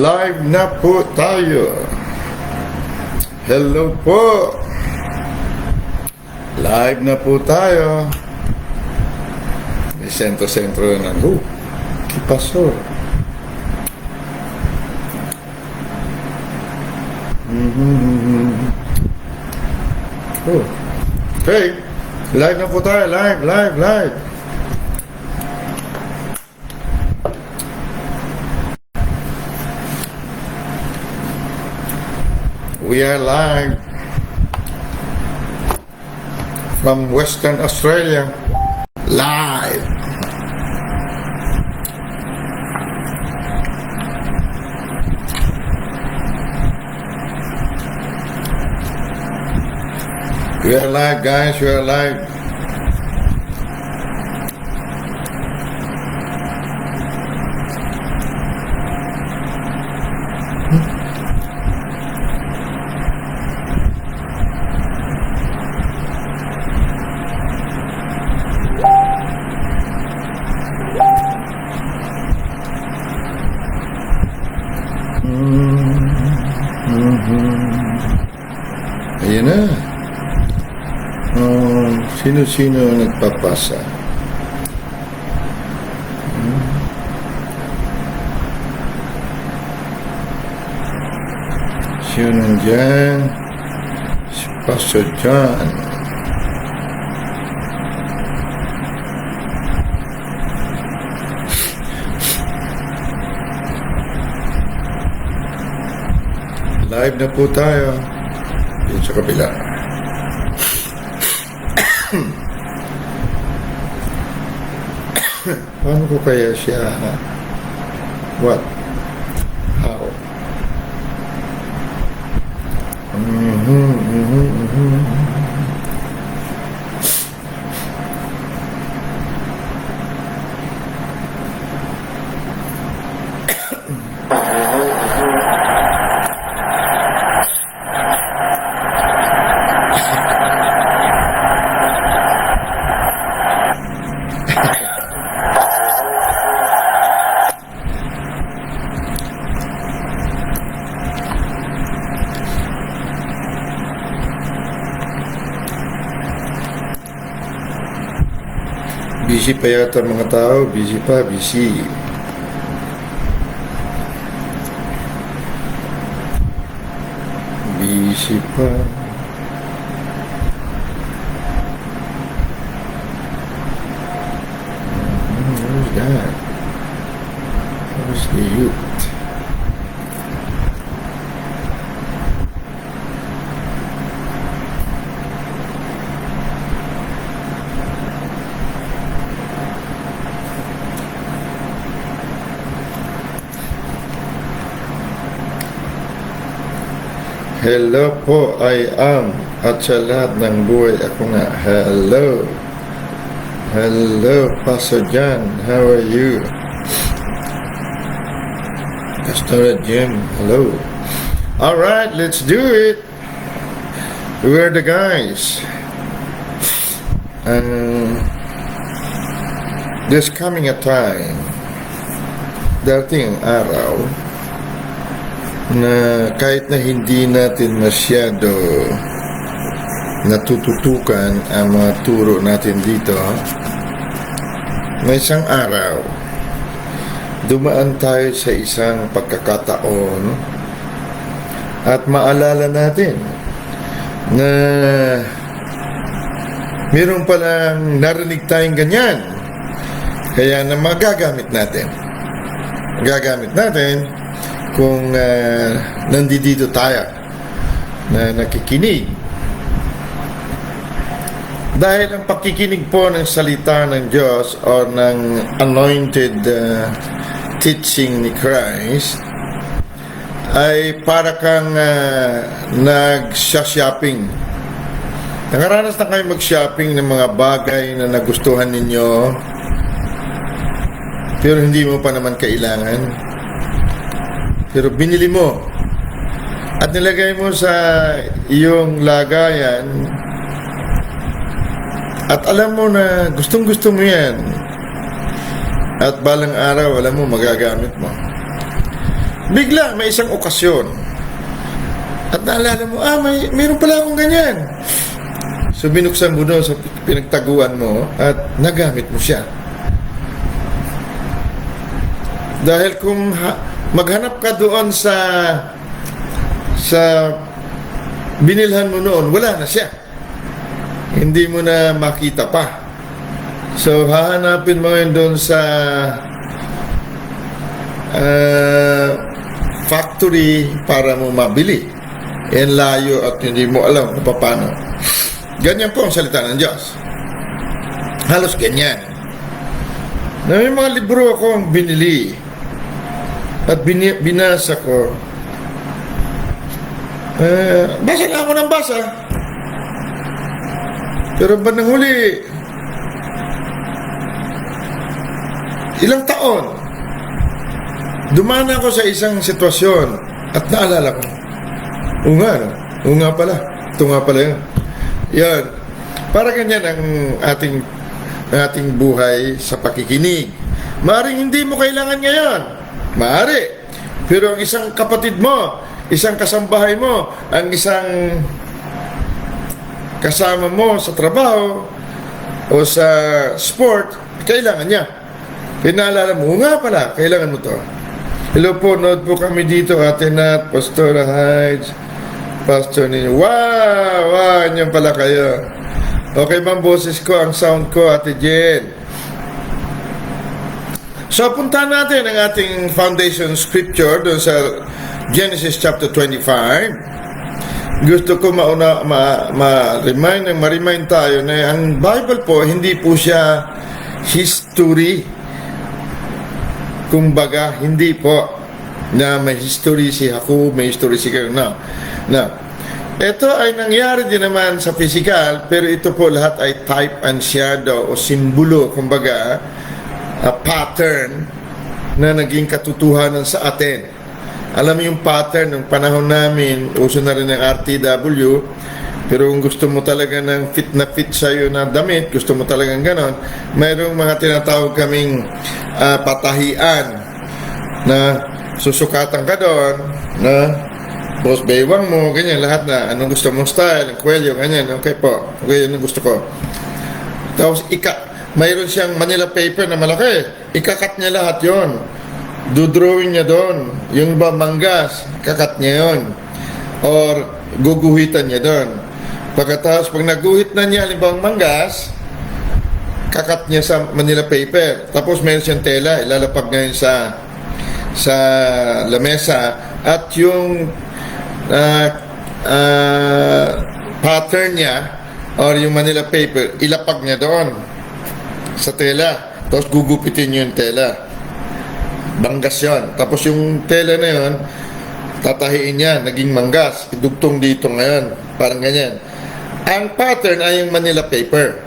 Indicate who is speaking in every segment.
Speaker 1: Live na po tayo. Hello po. Live na po tayo. May sentro-sentro na ng Kipasor. Oh. Okay. Live na po tayo. Live. We are live from Western Australia. Live. We are live, guys. We are live. Ayan na. Sino-sino nagpapasa? Sino nandyan? Si Pastor John. Live na po tayo. Dito sa kabila. Paano ko kaya siya? What? How? Busy pa yata mga tao. Busy pa. Busy pa. Who's that? Who's the youth? Hello po, I am. At sa lahat ng buhay, ako nga. Hello. Hello, Pastor John. How are you? Pastor Jim, hello. Alright, let's do it. We're the guys. There's coming a time, dating araw, na kahit na hindi natin masyado natututukan ang mga turo natin dito, may isang araw dumaan tayo sa isang pagkakataon at maalala natin na mayroon palang narinig tayong ganyan, kaya na magagamit natin kung nandito tayo na nakikinig. Dahil ang pakikinig po ng salita ng Diyos o ng anointed teaching ni Christ ay para kang nag-shopping. Nakaranas na kayo mag-shopping ng mga bagay na nagustuhan ninyo pero hindi mo pa naman kailangan. Pero binili mo at nilagay mo sa iyong lagayan at alam mo na gustong-gusto mo yan at balang araw alam mo magagamit mo. bigla may isang okasyon. At naalala mo, mayroon pala akong ganyan. So binuksan mo doon sa pinagtaguan mo at nagamit mo siya. Dahil kung maghanap ka doon sa binilhan mo noon, wala na siya. Hindi mo na makita pa. So hahanapin mo ngayon doon sa factory para mo mabili. Yan layo at hindi mo alam kung paano. Ganyan po ang salita ng Diyos. Halos ganyan. Na may mga libro akong binili at binasa ko. Basa na ako ng basa. Pero ba nang huli, ilang taon, dumaan ako sa isang sitwasyon at naalala ko, o nga pala, ito nga pala yun. Yan. Para ganyan ang ating buhay sa pakikinig. Maaring hindi mo kailangan ngayon. Maari. Pero ang isang kapatid mo, isang kasambahay mo, ang isang kasama mo sa trabaho o sa sport, kailangan niya. Pinaalala mo, nga pala, kailangan mo to. Hello po, nood po kami dito, Ate Nat, Pastor Hides, Pastor ninyo. Wow, yan pala kayo. Okay bang boses ko, ang sound ko, Ate Jen? So, punta natin ang ating foundation scripture doon sa Genesis chapter 25. Gusto ko ma-remind tayo na ang Bible po, hindi po siya history. Kumbaga, hindi po na may history si Jacob, may history si Cain. No. Ito ay nangyari din naman sa physical, pero ito po lahat ay type and shadow o simbolo, kumbaga, a pattern na naging katotohanan sa atin. Alam mo yung pattern ng panahon namin, uso na rin ng RTW, pero kung gusto mo talaga ng fit na fit sa'yo na damit, gusto mo talagang ganon, mayroong mga tinatawag kaming patahian na susukatan ka doon, na boss baywang mo, ganyan, lahat na, anong gusto mong style, ang kwelyo, ganyan, okay po, okay, yun ang gusto ko. Tapos, mayroon siyang Manila paper na malaki, ikakat niya lahat yon, dudrawing niya doon, yung ba manggas, kakat niya yon, or guguhitan niya doon. Pagkatapos, pag naguhit na niya, halimbawa manggas, kakat niya sa Manila paper, tapos mayroon siyang tela, ilalapag ngayon sa lamesa, at yung pattern niya or yung Manila paper, ilapag niya doon sa tela, tapos gugupitin yung tela, banggas yun, tapos yung tela na yun tatahiin niya, naging manggas, idugtong dito ngayon, parang ganyan. Ang pattern ay yung Manila paper,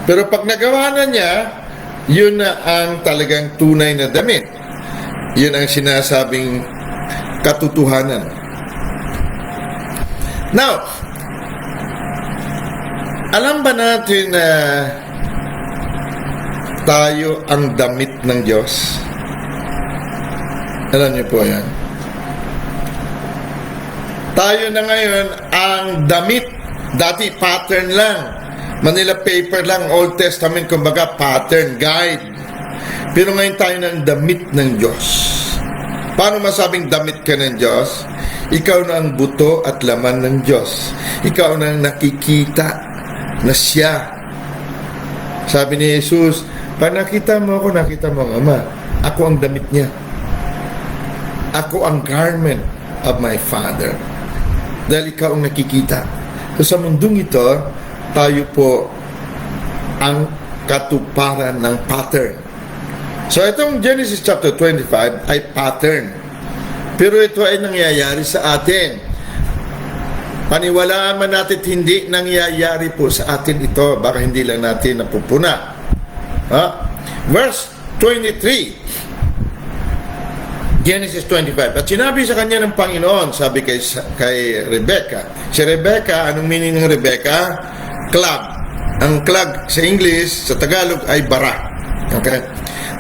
Speaker 1: pero pag nagawa na niya, yun na ang talagang tunay na damit, yun ang sinasabing katotohanan. Now, alam ba natin na tayo ang damit ng Diyos? Alam niyo po yan. Tayo na ngayon ang damit. Dati pattern lang. Manila paper lang, Old Testament, kumbaga pattern, guide. Pero ngayon tayo ng damit ng Diyos. Paano masabing damit ka ng Diyos? Ikaw na ang buto at laman ng Diyos. Ikaw na ang nakikita na siya. Sabi ni Jesus, pag nakita mo ako, nakita mo ang Ama. Ako ang damit niya. Ako ang garment of my Father. Dahil ikaw ang nakikita. So sa mundong ito, tayo po ang katuparan ng pattern. So itong Genesis chapter 25 ay pattern. Pero ito ay nangyayari sa atin. Paniwalaan man natin hindi nangyayari po sa atin ito. Baka hindi lang natin napupuna. Verse 23. Genesis 25. At sinabi sa kanya ng Panginoon, sabi kay Rebecca. Si Rebecca, anong meaning ng Rebecca? Clag. Ang clag sa English, sa Tagalog ay bara. Okay?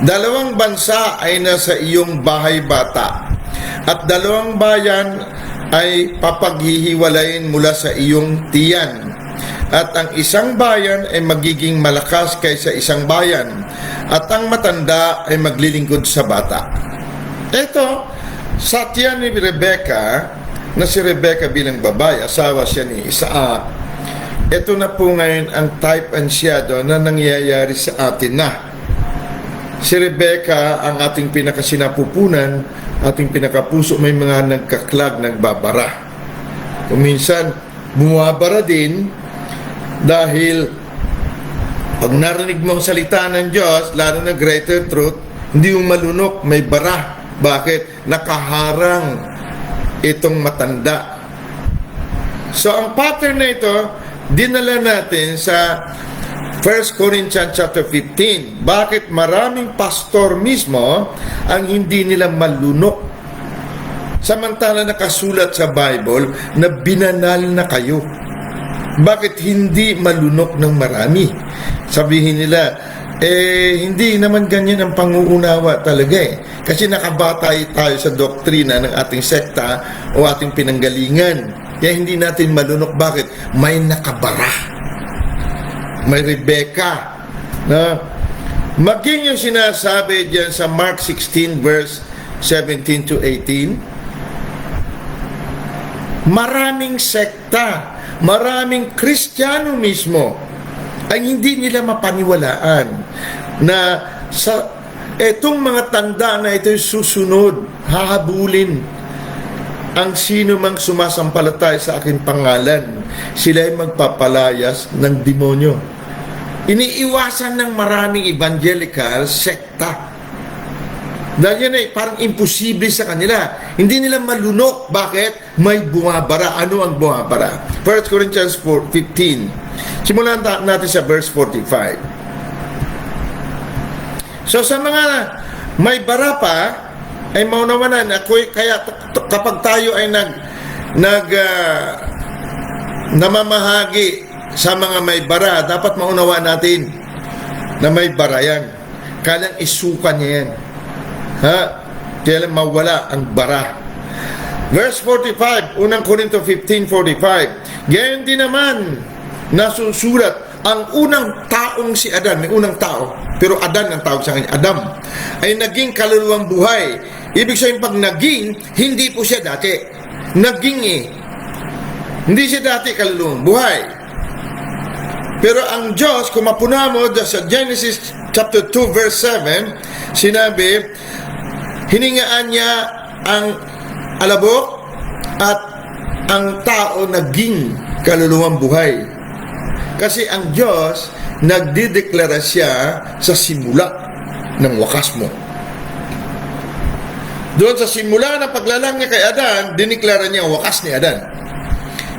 Speaker 1: 2 bansa ay nasa iyong bahay bata. at 2 bayan ay papaghihiwalayin mula sa iyong tiyan. At ang isang bayan ay magiging malakas kaysa isang bayan, at ang matanda ay maglilingkod sa bata. Ito, sa tiyan ni Rebecca, na si Rebecca bilang babae, asawa siya ni Isaac, ito na po ngayon ang type and shadow na nangyayari sa atin na. Si Rebecca, ang ating pinakasinapupunan, ating pinakapuso, may mga nagkaklag, nagbabara. Kung minsan, bumabara din dahil pag narinig mo ang salita ng Diyos, lalo na greater truth, hindi mo malunok, may bara. Bakit? Nakaharang itong matanda. So, ang pattern na ito, dinala natin sa 1 Corinthians chapter 15. Bakit maraming pastor mismo ang hindi nila malunok? Samantala nakasulat sa Bible na binanal na kayo. Bakit hindi malunok ng marami? Sabihin nila, hindi naman ganyan ang panguunawa talaga eh. Kasi nakabatay tayo sa doktrina ng ating sekta o ating pinanggalingan. Kaya hindi natin malunok. Bakit? May nakabara. May Rebecca. Na maging yung sinasabi diyan sa Mark 16 verse 17 to 18, maraming sekta, maraming Kristiyano mismo ay hindi nila mapaniwalaan na sa etong mga tanda na ito'y susunod, hahabulin ang sino mang sumasampalataya sa aking pangalan. Sila ay magpapalayas ng demonyo. Iniiwasan ng maraming evangelical sekta. Dahil yan ay parang imposible sa kanila. Hindi nila malunok. Bakit? May bumabara. Ano ang bumabara? 1 Corinthians 15. Simulan natin sa verse 45. So sa mga may bara pa, ay maunawanan ako, kaya kapag tayo ay namamahagi sa mga may bara, dapat maunawaan natin na may bara yan. Kailang isukan niya yan. Kailang mawala ang bara. Verse 45, unang Korinto 15:45. Gayon din naman nasusulat, ang unang taong si Adan, may unang tao, pero Adan ang tawag sa kanya, Adam, ay naging kaluluwang buhay. Ibig sabihin, pag naging, hindi po siya dati. Naging hindi siya dati kaluluwang buhay. Pero ang Diyos, kung mapuna mo sa Genesis chapter 2 verse 7, sinabi, hiningaan niya ang alabok at ang tao naging kaluluwang buhay. Kasi ang Diyos, nagdideklara siya sa simula ng wakas mo. Doon sa simula ng paglalang niya kay Adan, diniklara niya ang wakas ni Adan.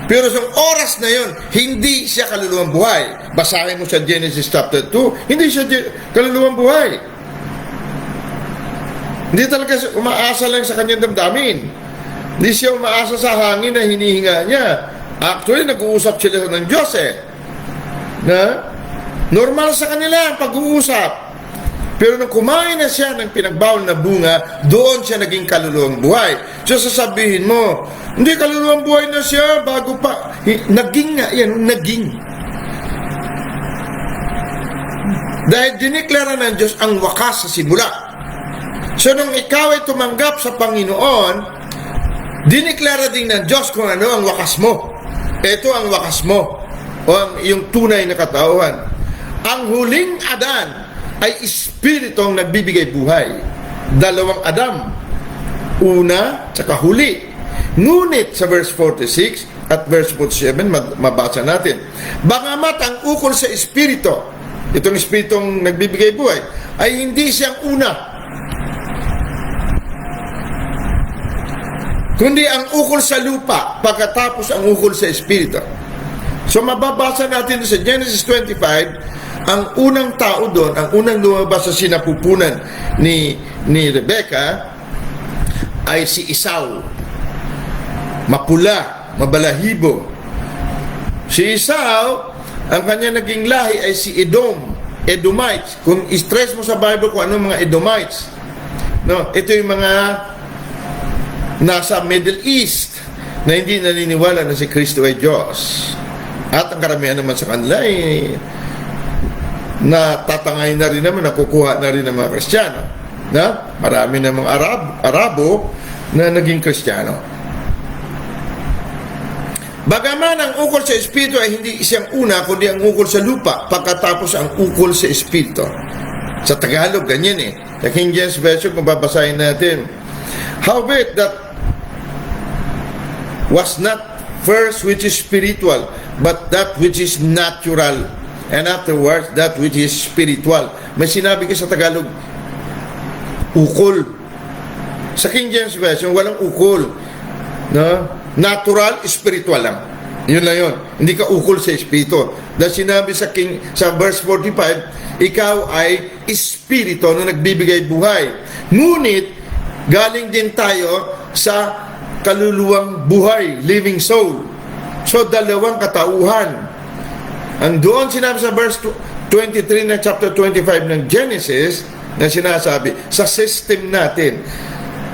Speaker 1: Pero sa oras na yon, hindi siya kaluluwang buhay. Basahin mo sa Genesis chapter 2, hindi siya kaluluwang buhay. Hindi talaga umaasa lang sa kanyang damdamin. Hindi siya umaasa sa hangin na hinihinga niya. Actually, nag-uusap sila ng Diyos na normal sa kanila ang pag-uusap. Pero nung kumain na siya ng pinagbawal na bunga, doon siya naging kaluluwang buhay. So sasabihin mo, hindi, kaluluwang buhay na siya bago pa. Naging nga, yan, naging. Dahil diniklara ng Diyos ang wakas sa simula. So nung ikaw ay tumanggap sa Panginoon, diniklara din ng Diyos kung ano ang wakas mo. Ito ang wakas mo, o ang iyong tunay na katauhan. Ang huling Adan ay espiritong nagbibigay buhay. Dalawang Adam, una tsaka huli. Ngunit sa verse 46 at verse 47, mabasa natin, bagamat ang ukol sa espiritu, itong espiritong nagbibigay buhay, ay hindi siyang una, kundi ang ukol sa lupa, pagkatapos ang ukol sa espiritu. So mababasa natin sa Genesis 25, ang unang tao doon, ang unang lumabas sa sinapupunan ni Rebecca ay si Esau. Mapula, mabalahibo. Si Esau, ang kanya naging lahi ay si Edom, Edomites. Kung i-stress mo sa Bible kung ano mga Edomites, no, ito yung mga nasa Middle East na hindi naniniwala na si Kristo ay Diyos. At ang karamihan naman sa kanila ay natatangay na rin naman, nakukuha na rin ng mga Kristiyano. Na? Marami namang Arabo na naging Kristiyano. Bagaman ang ukol sa Espiritu ay hindi siyang una, kundi ang ukol sa lupa, pagkatapos ang ukol sa Espiritu. Sa Tagalog, ganyan eh. Sa King James Version, kung babasahin natin, howbeit that was not first which is spiritual, but that which is natural, and afterwards that which is spiritual. May sinabi ka sa Tagalog, ukol. Sa King James Version, walang ukol. No? Natural, spiritual lang. Yun lang yun. Hindi ka ukol sa espiritu. Dahil sinabi sa verse 45, ikaw ay espiritu na nagbibigay buhay. Ngunit, galing din tayo sa kaluluwang buhay, living soul. So, dalawang katauhan. Doon sinabi sa verse 23 ng chapter 25 ng Genesis, na sinasabi, sa system natin,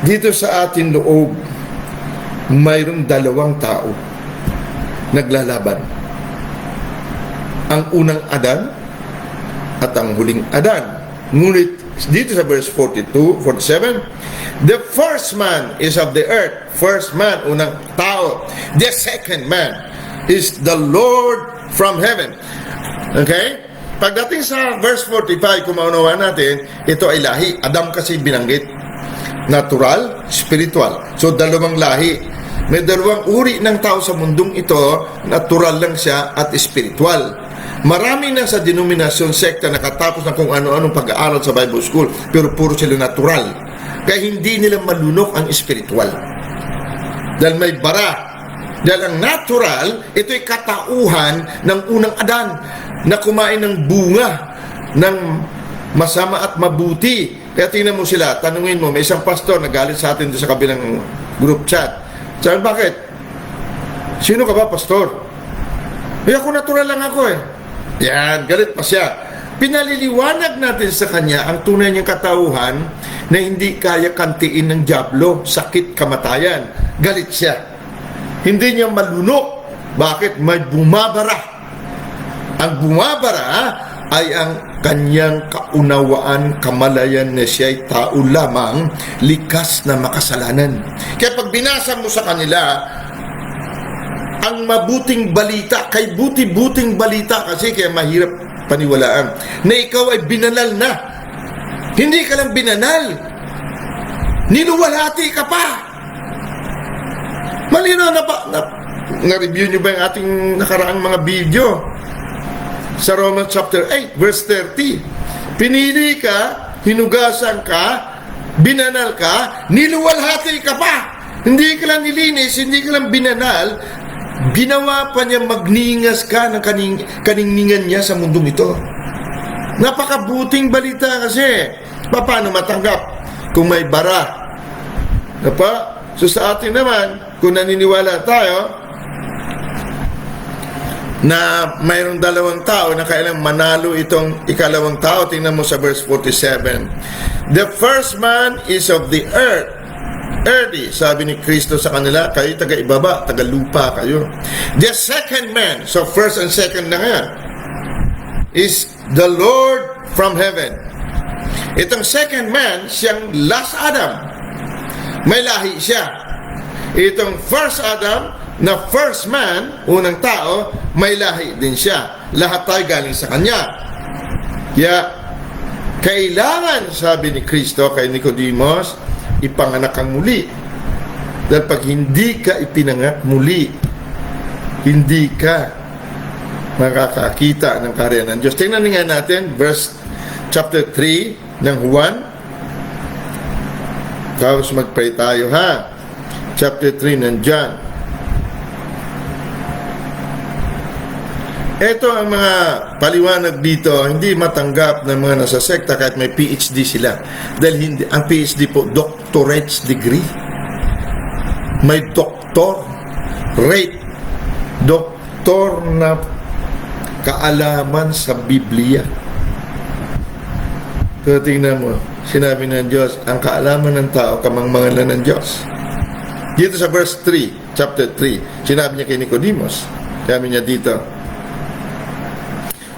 Speaker 1: dito sa ating loob, mayroong dalawang tao naglalaban. Ang unang Adan at ang huling Adan. Ngunit dito sa verse 42, 47, the first man is of the earth. First man, unang tao. The second man is the Lord from heaven. Okay? Pagdating sa verse 45, kung maunawaan natin, ito ay lahi. Adam kasi binanggit. Natural, spiritual. So, dalawang lahi. May dalawang uri ng tao sa mundong ito, natural lang siya at spiritual. Marami na sa denominasyon, sekta, nakatapos ng kung ano-anong pag-aaral sa Bible School, pero puro sila natural. Kaya hindi nila malunok ang spiritual. Dahil may bara. Dahil ang natural, ito'y katauhan ng unang Adan na kumain ng bunga ng masama at mabuti. Kaya tingnan mo sila, tanungin mo, may isang pastor nagalit sa atin sa kabilang group chat. Sabi, bakit? Sino ka ba, pastor? Ako natural lang ako eh. Yan, galit pa siya. Pinaliliwanag natin sa kanya ang tunay niyang katauhan na hindi kaya kantiin ng dyablo, sakit, kamatayan. Galit siya. Hindi niya malunok. Bakit? May bumabara. Ang bumabara ay ang kanyang kaunawaan, kamalayan na siya'y tao lamang, likas na makasalanan. Kaya pag binasa mo sa kanila, ang mabuting balita, kay buti-buting balita kasi kaya mahirap paniwalaan, na ikaw ay binanal na. Hindi ka lang binanal, niluwalhati ka pa. Malinaw na ba? Na-review nyo ba yung ating nakaraang mga video? Sa Romans chapter 8, verse 30. Pinili ka, hinugasan ka, binanal ka, niluwalhati ka pa. Hindi ka lang nilinis, hindi ka lang binanal, ginawa pa niya magningas ka ng kaningningan niya sa mundong ito. Napakabuting balita kasi. Paano matanggap kung may bara? So sa atin naman, kung naniniwala tayo na mayroong dalawang tao na kailang manalo itong ikalawang tao, tingnan mo sa verse 47. The first man is of the earth. Earthy, sabi ni Kristo sa kanila, kayo taga-ibaba, taga-lupa kayo. The second man, so first and second na nga, is the Lord from heaven. Itong second man, siyang last Adam. May lahi siya. Itong first Adam, na first man, unang tao, may lahi din siya. Lahat tayo galing sa kanya. Kaya, kailangan, sabi ni Kristo kay Nicodemus, ipanganak kang muli. Dahil pag hindi ka ipinanganak muli, hindi ka makakakita ng karya ng Diyos. Tingnan nga natin, verse chapter 3 ng Juan. Tapos mag-pray tayo, ha? Chapter 3 ng John. Ito ang mga paliwanag dito, hindi matanggap ng mga nasa sekta kahit may PhD sila. Dahil hindi, ang PhD po, doctorate degree. May doctorate. Doktor na kaalaman sa Biblia. So tingnan mo, sinabi ng Diyos, ang kaalaman ng tao, kamangmangalan ng Diyos. Dito sa verse 3, chapter 3, sinabi niya kay Nicodemus, sabi niya dito,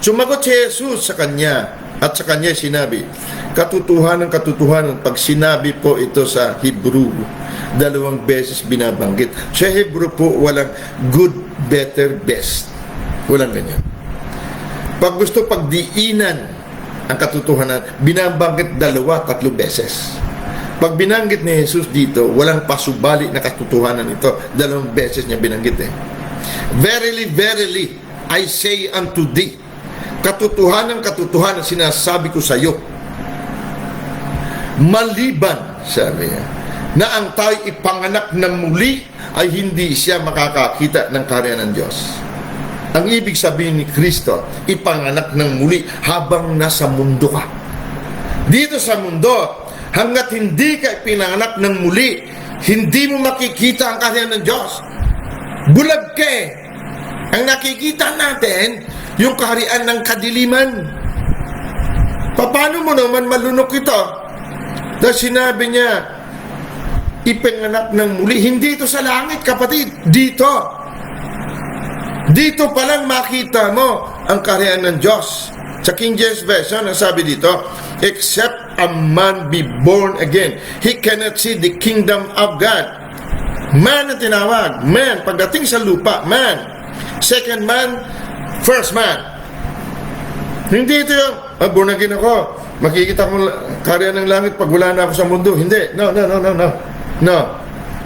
Speaker 1: sumagot si Jesus sa kanya, at sa kanya sinabi, katotohanan, pag sinabi po ito sa Hebrew, 2 beses binabanggit. Sa Hebrew po, walang good, better, best. Walang ganyan. Pag gusto pagdiinan ang katotohanan, binabanggit 2-3 beses. Pag binanggit ni Jesus dito, walang pasubali na katotohanan ito. 2 beses niya binanggit eh. Verily, verily, I say unto thee, katotohanan sinasabi ko sa iyo, maliban, sabi niya, na ang tayo ipanganak ng muli ay hindi siya makakakita ng kaharian ng Diyos. Ang ibig sabihin ni Kristo, ipanganak ng muli habang nasa mundo ka. Dito sa mundo, hanggat hindi ka ipinanganak ng muli, hindi mo makikita ang kaharian ng Diyos. Bulag ka eh. Ang nakikita natin, yung kaharian ng kadiliman. Paano mo naman malunok ito? Dahil sinabi niya, ipinanganak ng muli. Hindi ito sa langit, kapatid. Dito. Dito pa lang makita mo ang kaharian ng Diyos. Sa King James Version, ang sabi dito, except a man be born again, he cannot see the kingdom of God. Man ang tinawag. Man. Pagdating sa lupa, man. Second man, first man. Hindi ito yung, born again ako, makikita ko kaharian ng langit pag wala na ako sa mundo. Hindi. No.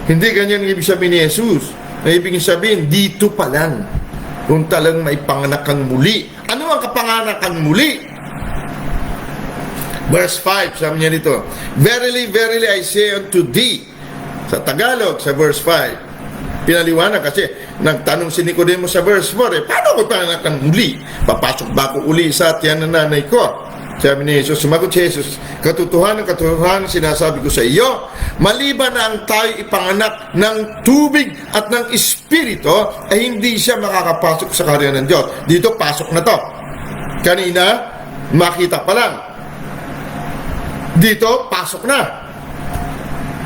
Speaker 1: Hindi ganyan ang ibig sabihin ni Jesus. Ang ibig sabihin, dito pa lang, kung talang may panganak kang muli. Ano ang kapanganakan muli? Verse 5, sabi niya dito, verily, verily, I say unto thee. Sa Tagalog, sa verse 5, pinaliwanag kasi, nagtanong si Nicodemus sa verse 4, paano ko panganak kang muli? Papasok ba ko uli sa tiyan ng nanay ko? Sabi ni Jesus, sumagot si Jesus, katotohanan, sinasabi ko sa iyo, maliban na ang tayo ipanganak ng tubig at ng espiritu, ay hindi siya makakapasok sa kaharian ng Diyos. Dito, pasok na to. Kanina, makita pa lang. Dito, pasok na.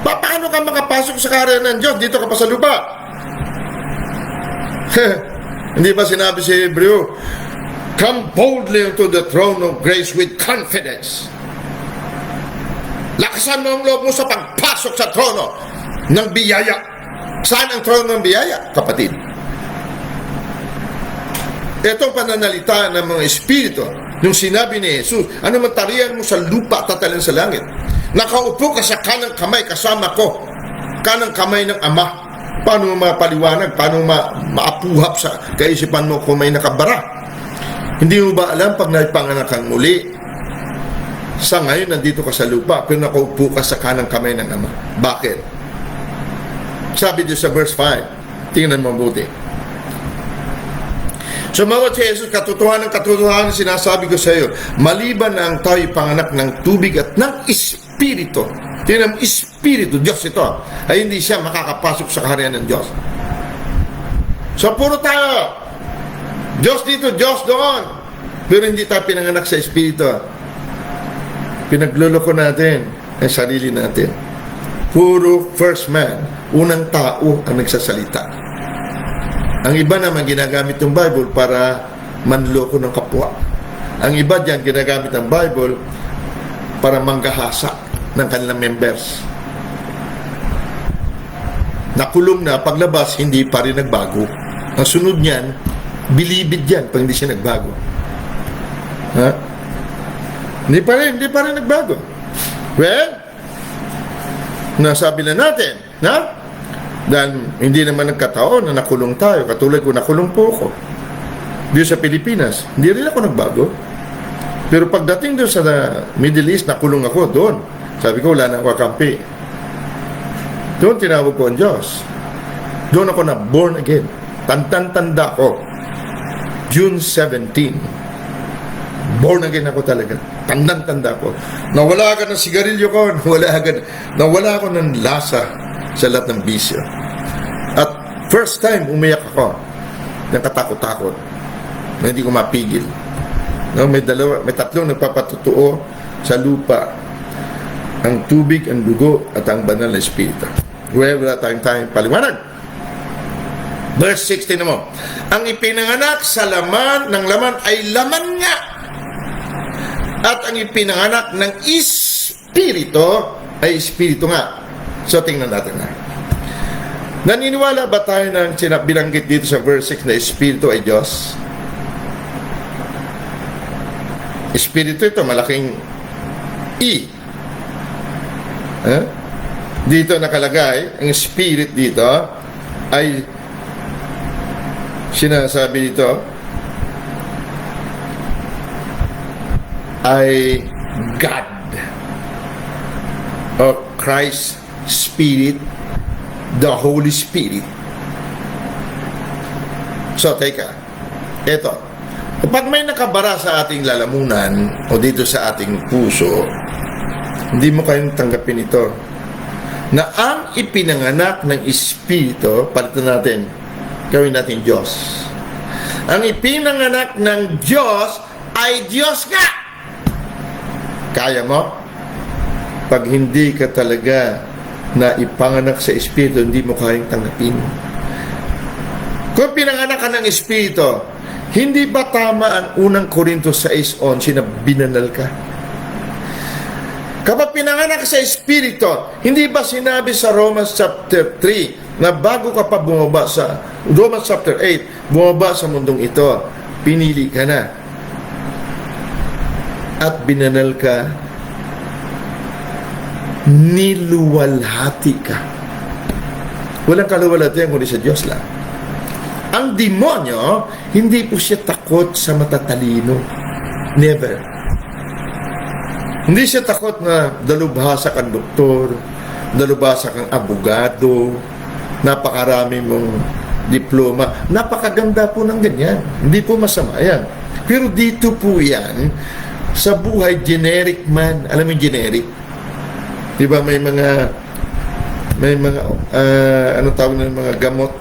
Speaker 1: Paano ka makapasok sa kaharian ng Diyos? Dito ka pa sa lupa. Hindi ba sinabi si Hebreo, come boldly unto the throne of grace with confidence. Lakasan mo ang loob mo sa pagpasok sa trono ng biyaya. Saan ang trono ng biyaya, kapatid? Itong pananalita ng mga espiritu, yung sinabi ni Jesus, ano man tarihan mo sa lupa, tatalan sa langit. Nakaupo ka sa kanang kamay kasama ko, kanang kamay ng Ama. Paano mo mapaliwanag? Paano maapuhap sa kaisipan mo kung may nakabara? Hindi mo ba alam pag naipanganak kang muli, sa ngayon nandito ka sa lupa, pero nakaupo ka sa kanang kamay ng Ama. Bakit? Sabi dito sa verse 5, tingnan mo mabuti. Sumagot si Jesus, katotohanan, sinasabi ko sa iyo, maliban na ang tayo ipanganak ng tubig at ng espiritu. Tingnan mo, espiritu, Diyos ito, ay hindi siya makakapasok sa kaharian ng Diyos. So puro tayo, Diyos dito, Diyos doon. Pero hindi tayo pinanganak sa espiritu. Pinagluloko natin ang sarili natin. Puro first man, unang tao ang nagsasalita. Ang iba naman ginagamit ng Bible para manloko ng kapwa. Ang iba diyan ginagamit ng Bible para manggahasa ng kanilang members. Nakulong na, paglabas, hindi pa rin nagbago. Ang sunod niyan, bilibid yan pag hindi siya nagbago. Ha? Hindi pa rin nagbago. Well, nasabi na natin, na? Dahil hindi naman nagkataon na nakulong tayo. Katulad ko, nakulong po ako. Dito sa Pilipinas, hindi rin ako nagbago. Pero pagdating doon sa Middle East, nakulong ako doon. Sabi ko, wala na ako kakampi. Doon tinawag ko ang Diyos. Doon ako na born again. Tanda ko. June 17. Born again ako talaga. Tanda ko. Nawala ka ng sigarilyo ko. Nawala ako ng lasa sa lahat ng bisyo. At first time, umiyak ako ng katakot-takot na hindi ko mapigil. No, may tatlong nagpapatutuo sa lupa, ang tubig, ang dugo, at ang banal na espiritu. Wala tayong time paliwanag. Verse 16 mo. Ang ipinanganak sa laman ng laman ay laman nga. At ang ipinanganak ng Espiritu ay Espiritu nga. So, tingnan natin na. Naniniwala ba tayo ng binanggit dito sa verse 6 na Espiritu ay Diyos? Espiritu ito, malaking E. Dito nakalagay, ang Spirit dito ay sinasabi dito ay God o Christ Spirit, the Holy Spirit. So, teka. Ito. Kapag may nakabara sa ating lalamunan o dito sa ating puso, hindi mo kayong tanggapin ito. Na ang ipinanganak ng Espiritu, palitan natin, gawin natin Diyos. Ang ipinanganak ng Diyos ay Diyos nga. Kaya mo? Pag hindi ka talaga na ipanganak sa Espiritu, hindi mo kayang tanggapin. Kung pinanganak ka ng Espiritu, hindi ba tama ang unang Korintos 6:11 na binanal ka? Kapag pinanganak sa Espiritu, hindi ba sinabi sa Romans chapter 3 na bago ka pa bumaba sa Romans chapter 8, bumaba sa mundong ito, pinili ka na at binanal ka, niluwalhati ka. Walang kaluwalhatian kundi sa Diyos lang. Ang demonyo, hindi po siya takot sa matatalino. Never. Hindi siya takot na dalubhasa kang doktor, dalubhasa kang abogado, napakarami mong diploma. Napakaganda po ng ganyan. Hindi po masama yan. Pero dito po yan, sa buhay, generic man. Alam mo yung generic? Diba may mga ano tawag na mga gamot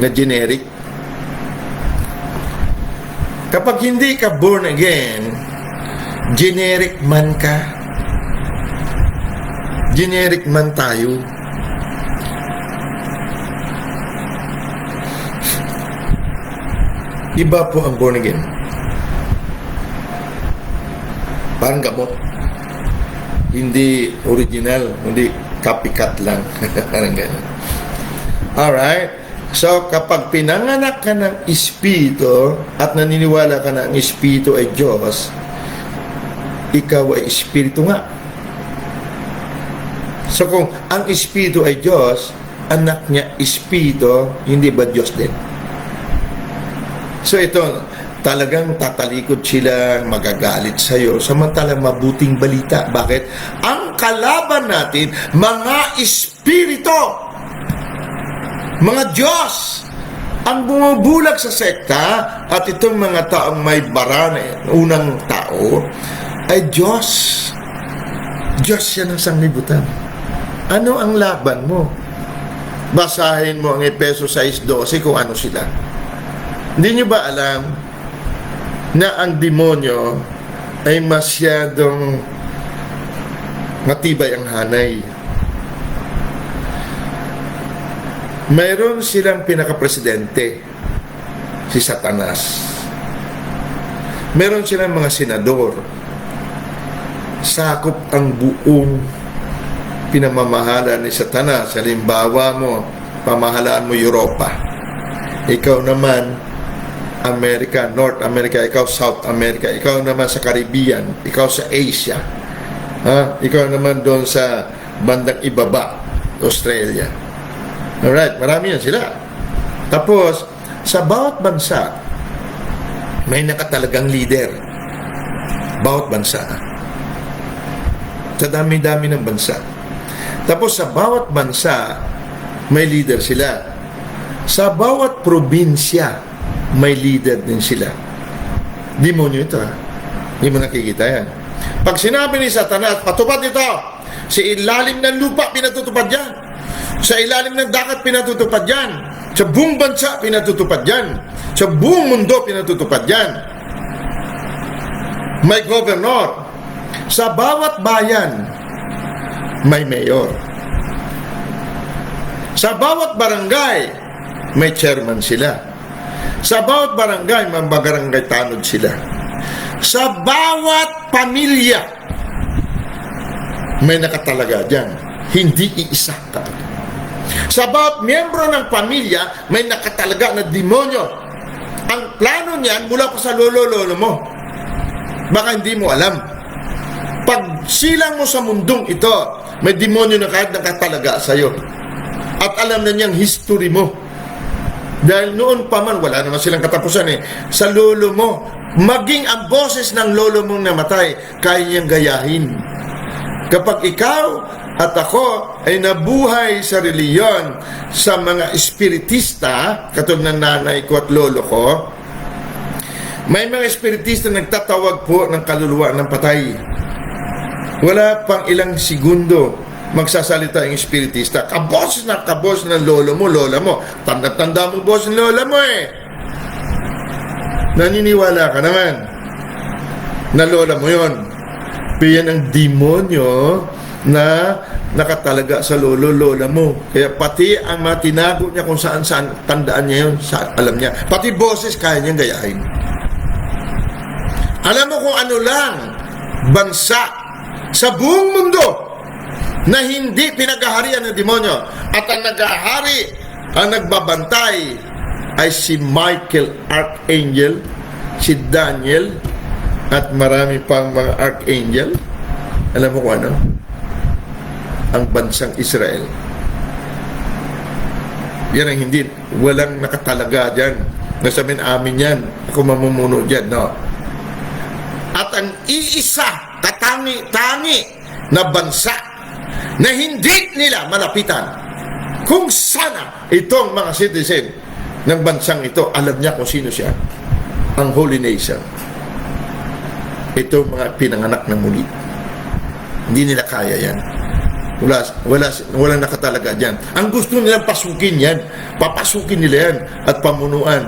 Speaker 1: na generic? Kapag hindi ka born again, generic man ka. Generic man tayo. Iba po ang born again. Parang gamot. Hindi original, hindi copycat lang. Parang gano'n. Alright? So, kapag pinanganak ka ng Espiritu at naniniwala ka na ang Espiritu ay Diyos, ikaw ay Espiritu nga. So, kung ang Espiritu ay Diyos, anak niya Espiritu, hindi ba Diyos din? So, ito, talagang tatalikod sila, magagalit sa'yo, samantalang mabuting balita. Bakit? Ang kalaban natin, mga Espiritu, mga Diyos, ang bumubulag sa sekta, at itong mga taong may barane, unang tao, ay Diyos. Diyos yan ang sanglibutan. Ano ang laban mo? Basahin mo ang Efeso 6:12 kung ano sila. Hindi nyo ba alam na ang demonyo ay masyadong matibay ang hanay? Mayroon silang pinaka-presidente, si Satanas. Mayroon silang mga senador. Sakop ang buong pinamamahala ni Satanas. Halimbawa mo, pamahalaan mo Europa. Ikaw naman America, North America, ikaw South America, ikaw naman sa Caribbean, ikaw sa Asia, ikaw naman doon sa bandang ibaba, Australia. Alright, marami yan sila. Tapos, sa bawat bansa, may nakatalagang leader. Bawat bansa. Sa dami-dami ng bansa. Tapos, sa bawat bansa, may leader sila. Sa bawat probinsya, may leader din sila. Demonyo ito, Hindi mo nakikita yan. Pag sinabi ni Satanas, patupad ito, sa ilalim ng lupa, pinatutupad yan. Sa ilalim ng dagat, pinatutupad yan. Sa buong bansa, pinatutupad yan. Sa buong mundo, pinatutupad yan. May governor. Sa bawat bayan, may mayor. Sa bawat barangay, may chairman sila. Sa bawat barangay, mambagarangay tanod sila. Sa bawat pamilya, may nakatalaga dyan. Hindi iisa kapatid. Sa bawat miyembro ng pamilya, may nakatalaga na demonyo. Ang plano niyan, mula pa sa lolo-lolo mo. Baka hindi mo alam. Pag silang mo sa mundong ito, may demonyo na kahit nakatalaga sa'yo. At alam na niyang history mo. Dahil noon pa man, wala naman silang katapusan eh. Sa lolo mo, maging ang boses ng lolo mong namatay, kaya niyang gayahin. Kapag ikaw at ako ay nabuhay sa reliyon sa mga espiritista, katulad ng nanay ko at lolo ko, may mga espiritista nagtatawag po ng kaluluwa ng patay. Wala pang ilang segundo magsasalita yung espiritista. Kabos na kabos ng lolo mo, lola mo. Tanda-tanda mo boss ng lola mo eh. Naniniwala ka naman na lola mo yon. Piyan ang demonyo na nakatalaga sa lolo-lola mo. Kaya pati ang mga tinago niya kung saan-saan, tandaan niya yun, alam niya. Pati boses kaya niyang gayahin. Alam mo kung ano lang bansa sa buong mundo na hindi pinaghaharian ng demonyo at ang naghahari, ang nagbabantay ay si Michael Archangel, si Daniel, at marami pang mga Archangel. Alam mo kung ano? Ang bansang Israel. Yan ang hindi, walang nakatalaga dyan. Nasabihin amin yan, ako mamumuno dyan, no? At ang iisa, katangi-tangi na bansa na hindi nila malapitan kung sana itong mga citizen ng bansang ito, alam niya kung sino siya. Ang Holy Nation. Ito mga pinanganak na muli. Hindi nila kaya yan. Wala nakatalaga dyan. Ang gusto nilang pasukin yan. Papasukin nila yan at pamunuan.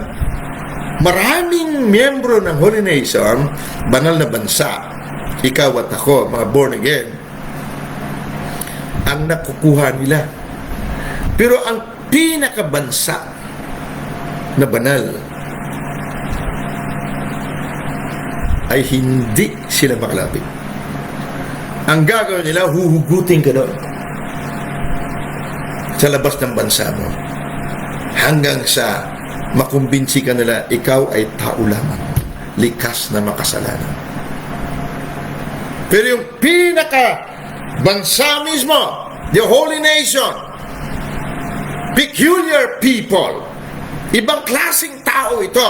Speaker 1: Maraming miyembro ng Holy Nation, banal na bansa, ikaw at ako, mga born again, ang nakukuha nila. Pero ang pinakabansa na banal ay hindi sila makalapit. Ang gagawin nila, huhugutin ka doon sa labas ng bansa mo hanggang sa makumbinsi ka nila ikaw ay tao lamang, likas na makasalanan. Pero yung pinaka bansa mismo, the Holy Nation, peculiar people, ibang klaseng tao ito,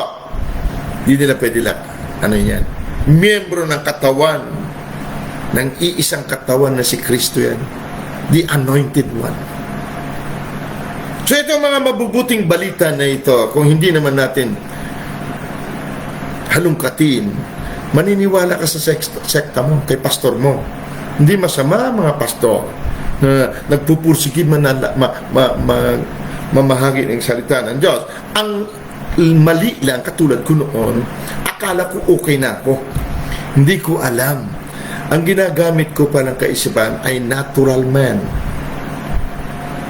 Speaker 1: hindi nila pwede lang, ano yan, miyembro ng katawan, ng iisang katawan na si Kristo yan, the Anointed One. So ito mga mabubuting balita na ito, kung hindi naman natin halungkatin, maniniwala ka sa sekta mo, kay pastor mo. Hindi masama mga pastor na nagpupursigid mamahagi ng salita ng Diyos. Ang mali lang, katulad ko noon, akala ko okay na ako. Hindi ko alam. Ang ginagamit ko pa ng kaisipan ay natural man.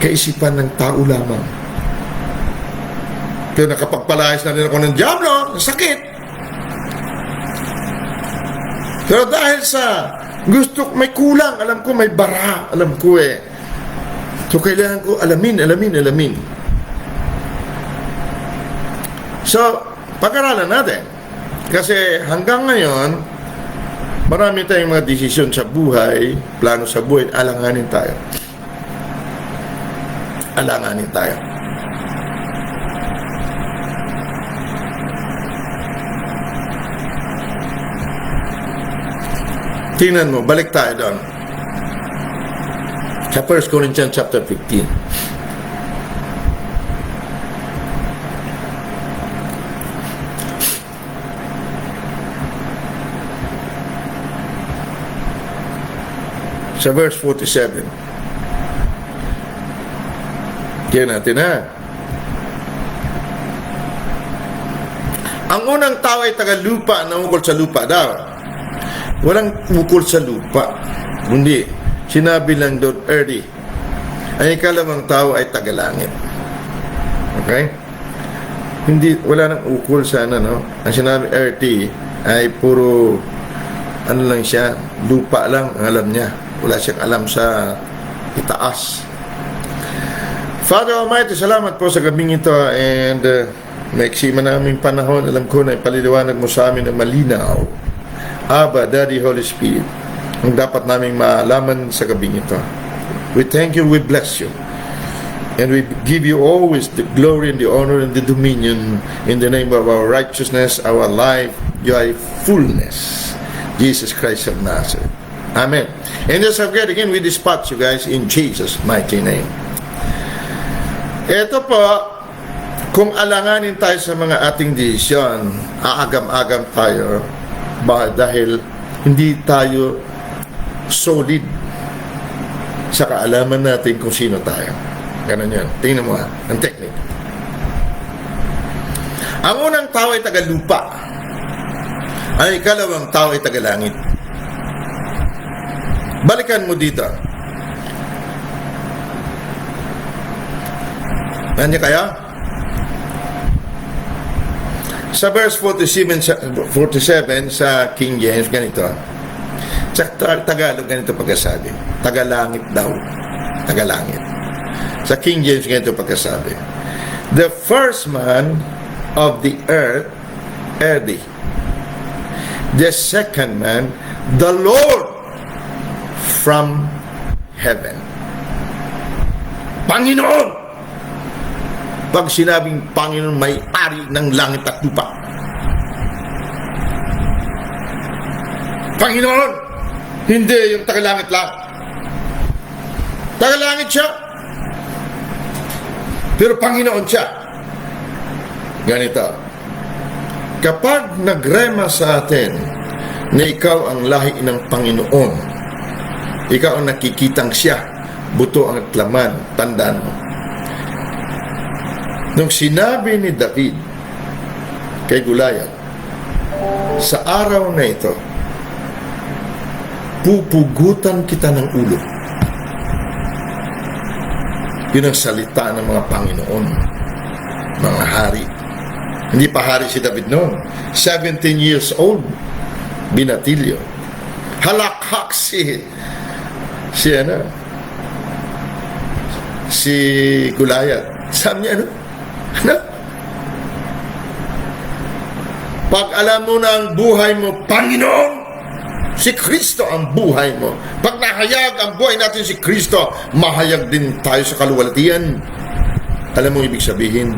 Speaker 1: Kaisipan ng tao lamang. Pero nakapagpalayas na rin ako ng diablo, sakit. Pero dahil sa gusto, may kulang, alam ko may bara, alam ko eh. So kailangan ko alamin. So, pag-aralan natin. Kasi hanggang ngayon, marami tayong mga desisyon sa buhay, plano sa buhay, alanganin tayo. Tingnan mo, balik tayo doon. Sa 1 Corinthians chapter 15. Sa verse 47. Kaya natin ha. Ang unang tao ay taga-lupa na ukol sa lupa daw. Walang ukol sa lupa. Kundi, sinabi lang doon early Ang ikalawang tao ay tagalangit. Okay? Hindi, wala nang ukol sa ano, no? Ang sinabi earthy ay puro, ano lang siya, lupa lang ang alam niya. Wala siyang alam sa itaas. Father Almighty, salamat po sa gabing ito, and maiksi man naming panahon, alam ko na ipaliliwanag mo sa amin na malinaw. Abba, Daddy, Holy Spirit, ang dapat naming maalaman sa gabing ito. We thank you, we bless you. And we give you always the glory and the honor and the dominion in the name of our righteousness, our life, your fullness. Jesus Christ of Nazareth. Amen. And just forget again, we dispatch you guys in Jesus' mighty name. Ito po, kung alanganin tayo sa mga ating desisyon, aagam-agam tayo dahil hindi tayo solid sa kaalaman natin kung sino tayo. Ganun yan. Tingnan mo ang technique. Ang unang tao ay tagalupa. Ang ikalawang tao ay tagalangit. Balikan mo dito. Nandiyan kaya? Sa verse 47 sa King James, ganito. Sa Tagalog, ganito pagkasabi. Tagalangit daw. Tagalangit. Sa King James, ganito pagkasabi. The first man of the earth, earthy. The second man, the Lord from heaven. Panginoon! Pag sinabing Panginoon, may-ari ng langit at lupa. Panginoon! Hindi yung tagalangit lang. Tagalangit siya. Pero Panginoon siya. Ganito. Kapag nagrema sa atin na ikaw ang lahi ng Panginoon, ikaw ang nakikitang siya, buto ang laman, tandaan mo. Nung sinabi ni David kay Goliath, sa araw na ito, pupugutan kita ng ulo. Yun ang salita ng mga Panginoon, mga hari. Hindi pa hari si David noon. 17 years old, binatilyo. Halakhak si Goliath. Sabi niya, ano? Pag alam mo na ang buhay mo, Panginoon, si Kristo ang buhay mo. Pag nahayag ang buhay natin si Kristo, mahayag din tayo sa kaluwalhatian. Alam mo ibig sabihin?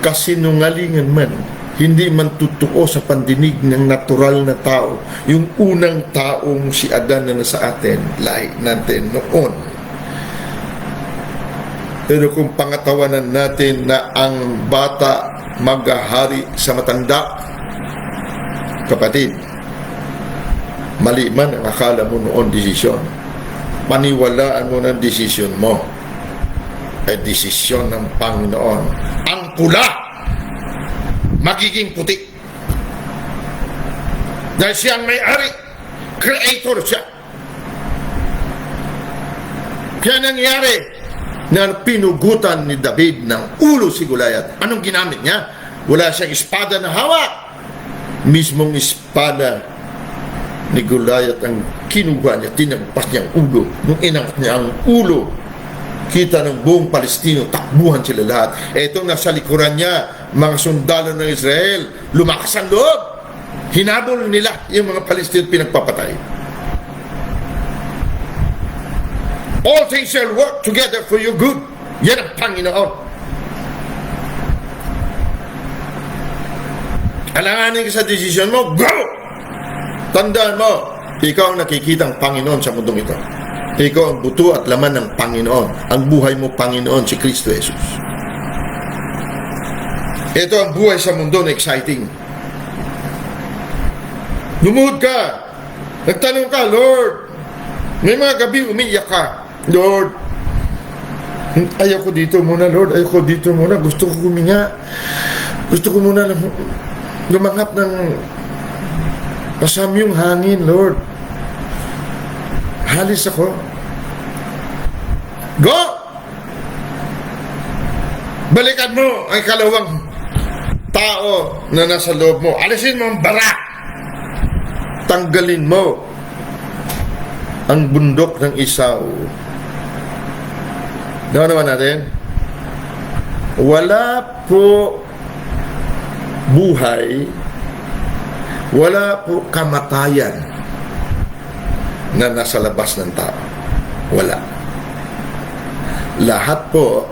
Speaker 1: Kasinungalingan man, hindi man totoo sa pandinig ng natural na tao. Yung unang taong si Adan na nasa atin, lahi natin noon. Pero kung pangatawanan natin na ang bata maghahari sa matanda, kapatid, mali man ang akala mo noon desisyon. Paniwalaan mo ng desisyon mo. Ay desisyon ng Panginoon. Ang pula, magiging puti. Dahil siyang may-ari, creator siya. Kaya nangyari na pinugutan ni David ng ulo si Goliath. Anong ginamit niya? Wala siyang espada na hawak. Mismong espada ni Goliath ang kinuha niya, tinagpas niya ang ulo. Nung inangat niya ang ulo, kita ng buong Palestino, takbuhan sila lahat. Etong nasa likuran niya, mga sundalo ng Israel, lumakas ang loob. Hinabol nila yung mga Palestino pinagpapatay. All things shall work together for your good. Yan ang Panginoon. Alanganin ka sa desisyon mo, go! Tandaan mo, ikaw ang nakikitang Panginoon sa mundong ito. Ikaw ang buto at laman ng Panginoon. Ang buhay mo, Panginoon, si Kristo Jesus. Ito ang buhay sa mundo na exciting. Lumuhod ka. Nagtanong ka, Lord. May mga gabi umiiyak ka. Lord, ayaw ko dito muna, Lord. Ayaw ko dito muna. Gusto ko huminga. Gusto ko muna lumanghap ng pasamyong hangin, Lord. halis ako. Go! Balikan mo ang ikalawang tao na nasa loob mo. Alisin mo ang bara. Tanggalin mo ang bundok ng Esau. Naman natin, wala po buhay, wala po kamatayan na nasa labas ng tao. Wala. Lahat po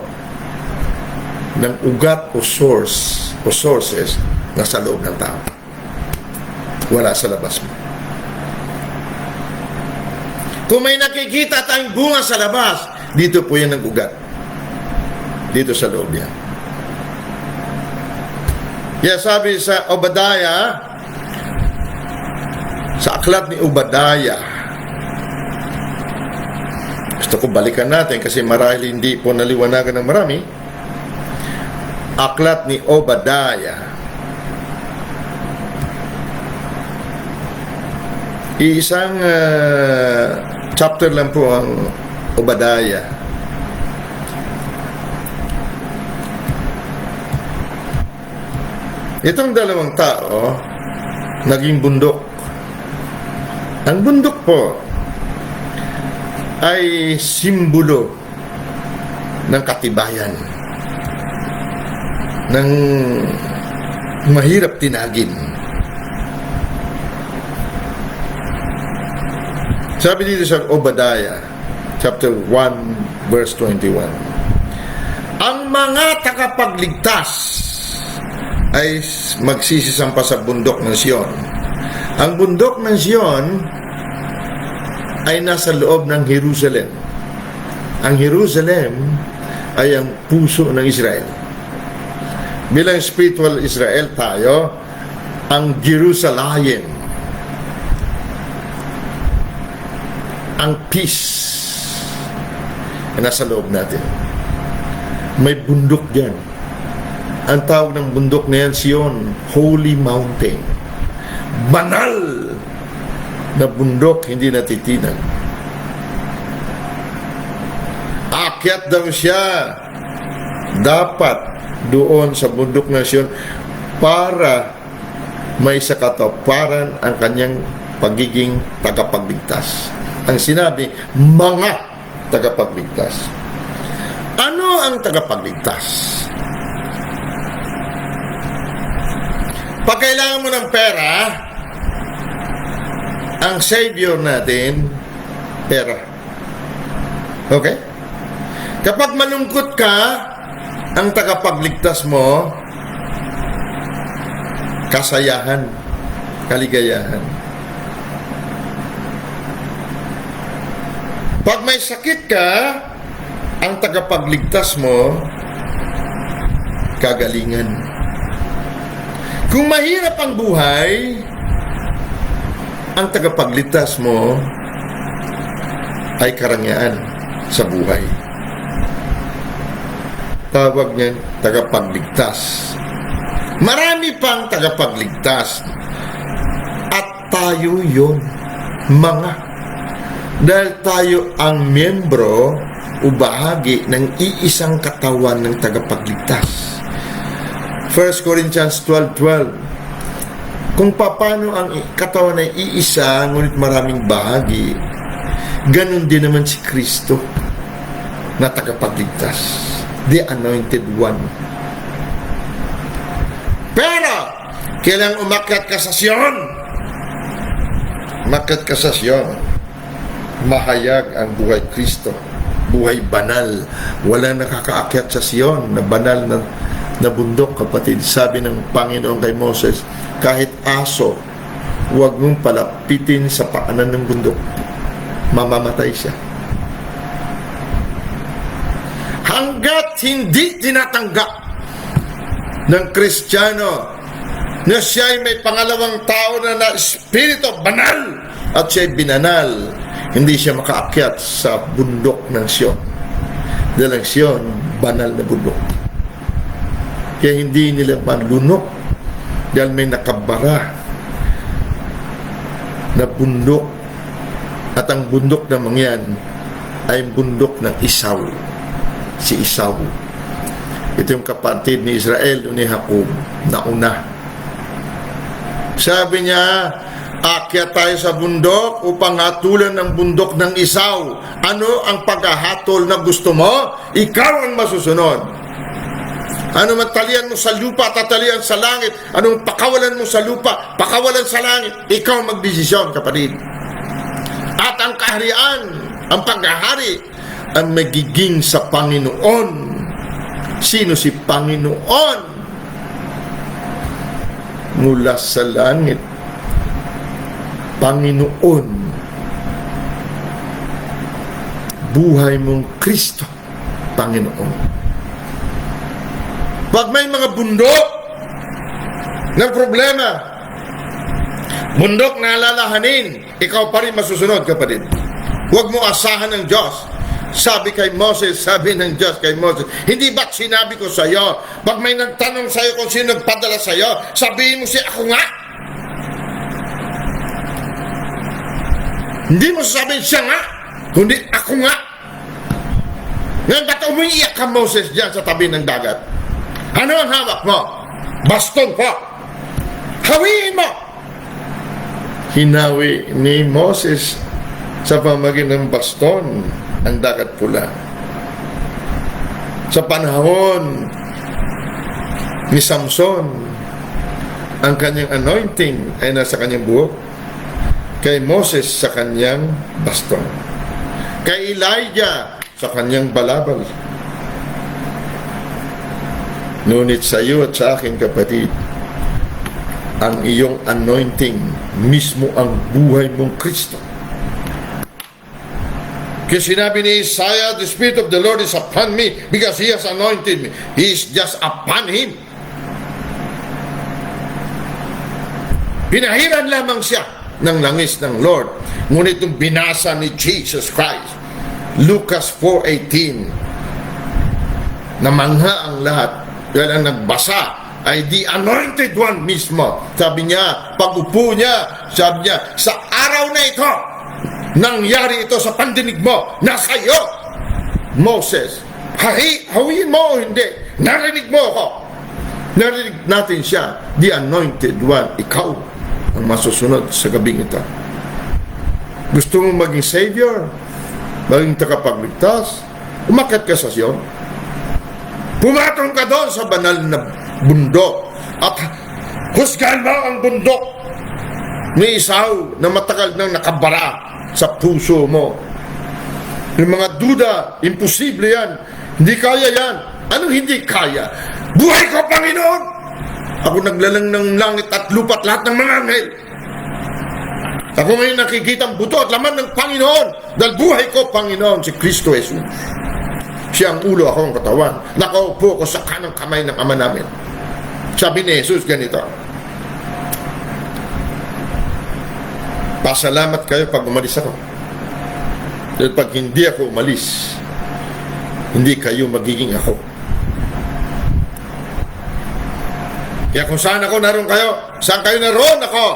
Speaker 1: ng ugat o source o sources nasa loob ng tao. Wala sa labas mo. Kung may nakikita tayong bunga sa labas, dito po yan ang ugat. Dito sa loob yan. Kaya sabi sa Obadiah, sa aklat ni Obadiah, gusto ko balikan natin kasi marahil hindi po naliwanagan ng marami. Aklat ni Obadiah, isang chapter lang po ang Obadiah. Itong dalawang tao naging bundok. Ang bundok po ay simbolo ng katibayan, ng mahirap tinagin. Sabi dito sa Obadiah chapter 1 verse 21, ang mga tagapagligtas ay magsisisampa sa bundok ng Sion. Ang bundok ng Sion ay nasa loob ng Jerusalem. Ang Jerusalem ay ang puso ng Israel. Bilang spiritual Israel tayo, ang Jerusalem, ang peace, ay nasa loob natin. May bundok dyan. Ang tawag ng bundok na yan, Sion, Holy Mountain. Banal na bundok, hindi natitinan. Aakyat daw siya dapat doon sa bundok ng Sion para may sakatuparan ang kanyang pagiging tagapagligtas. Ang sinabi, mga tagapagligtas. Ano ang tagapagligtas? Pag kailangan mo ng pera, ang savior natin, pera. Okay? Kapag malungkot ka, ang tagapagligtas mo, kasayahan, kaligayahan. Pag may sakit ka, ang tagapagligtas mo, kagalingan. Kung mahirap ang buhay, ang tagapagligtas mo ay karangyaan sa buhay. Tawag niyan, tagapagligtas. Marami pang tagapagligtas. At tayo yun, mga. Dahil tayo ang miyembro o bahagi ng iisang katawan ng tagapagligtas. 1 Corinthians 12:12. Kung paano ang katawan ay iisa, ngunit maraming bahagi, ganun din naman si Kristo na tagapagligtas, the Anointed One. Pero, kailang umakyat ka sa Sion. Umakyat ka sa Sion. Mahayag ang buhay Kristo. Buhay banal. Wala nakakaakyat sa Sion na banal na bundok, kapatid. Sabi ng Panginoon kay Moses, kahit aso, huwag mong palapitin sa paanan ng bundok. Mamamatay siya. Hanggat hindi tinatanggap ng Kristiyano na siya ay may pangalawang tao na espiritu banal at siya ay binanal, hindi siya makaakyat sa bundok ng Sion. Dahil ang Sion, banal na bundok. Kaya hindi nila malunok dahil may nakabara na bundok At ang bundok na mangyan ay bundok ng Isaw. Si Isaw. Ito yung kapatid ni Israel o ni Jacob na una. Sabi niya, akyat tayo sa bundok upang hatulan ng bundok ng Isaw. Ano ang paghahatol na gusto mo? Ikaw ang masusunod. Ano man talian mo sa lupa, tatalian sa langit. Anong pakawalan mo sa lupa, pakawalan sa langit. Ikaw magdesisyon, kapatid. At ang kaharian, ang paghahari, ang magiging sa Panginoon. Sino si Panginoon? Mula sa langit. Panginoon. Buhay mong Kristo, Panginoon. Pag may mga bundok ng problema, bundok na alalahanin, ikaw pa rin masusunod, kapatid. Huwag mo asahan ng Diyos. Sabi kay Moses, sabi ng Diyos kay Moses, hindi ba't sinabi ko sa iyo, pag may nagtanong sa iyo kung sino nagpadala sa iyo, sabihin mo siya, ako nga. Hindi mo sasabihin siya nga, kundi ako nga. Ngayon, ba't umiiyak ka, Moses, dyan sa tabi ng dagat? Ano ang hawak mo? Baston po. Hawiin mo. Hinawi ni Moses sa pamamagitan ng baston ang dagat pula. Sa panahon ni Samson, ang kanyang anointing ay nasa kanyang buhok. Kay Moses sa kanyang baston. Kay Elijah sa kanyang balabal. Ngunit sa iyo at sa akin, kapatid, ang iyong anointing mismo ang buhay mong Kristo. Kaya sinabi ni Isaiah, the Spirit of the Lord is upon me because He has anointed me. He is just upon Him. Pinahiran lamang siya ng langis ng Lord. Ngunit itong binasa ni Jesus Christ, Lucas 4:18, namangha ang lahat. Dahil ang nagbasa ay the anointed one mismo. Sabi niya, pag-upo niya, sabi niya, sa araw na ito, nangyari ito sa pandinig mo, nasa iyo, Moses. Hawiin mo o hindi, narinig mo ako. Narinig natin siya, the anointed one. Ikaw ang masusunod sa gabing ito. Gusto mo maging Savior, maging tagapagligtas, umakyat ka sa Sion. Pumatong ka doon sa banal na bundok at husgahan mo ang bundok ni Isaw na matagal nang nakabara sa puso mo. Yung mga duda, imposible yan. Hindi kaya yan. Anong hindi kaya? Buhay ko, Panginoon! Ako naglalang ng langit at lupa at lahat ng mga anghel. Ako ngayon nakikita ang buto at laman ng Panginoon dahil buhay ko, Panginoon, si Kristo Jesus. Siya ang ulo, ako ang katawan. Nakaupo ko sa kanang kamay ng Ama namin. Sabi ni Jesus ganito, pasalamat kayo pag umalis ako. Dahil pag hindi ako umalis, hindi kayo magiging ako. Kaya kung saan ako, naroon kayo. Saan kayo naroon ako?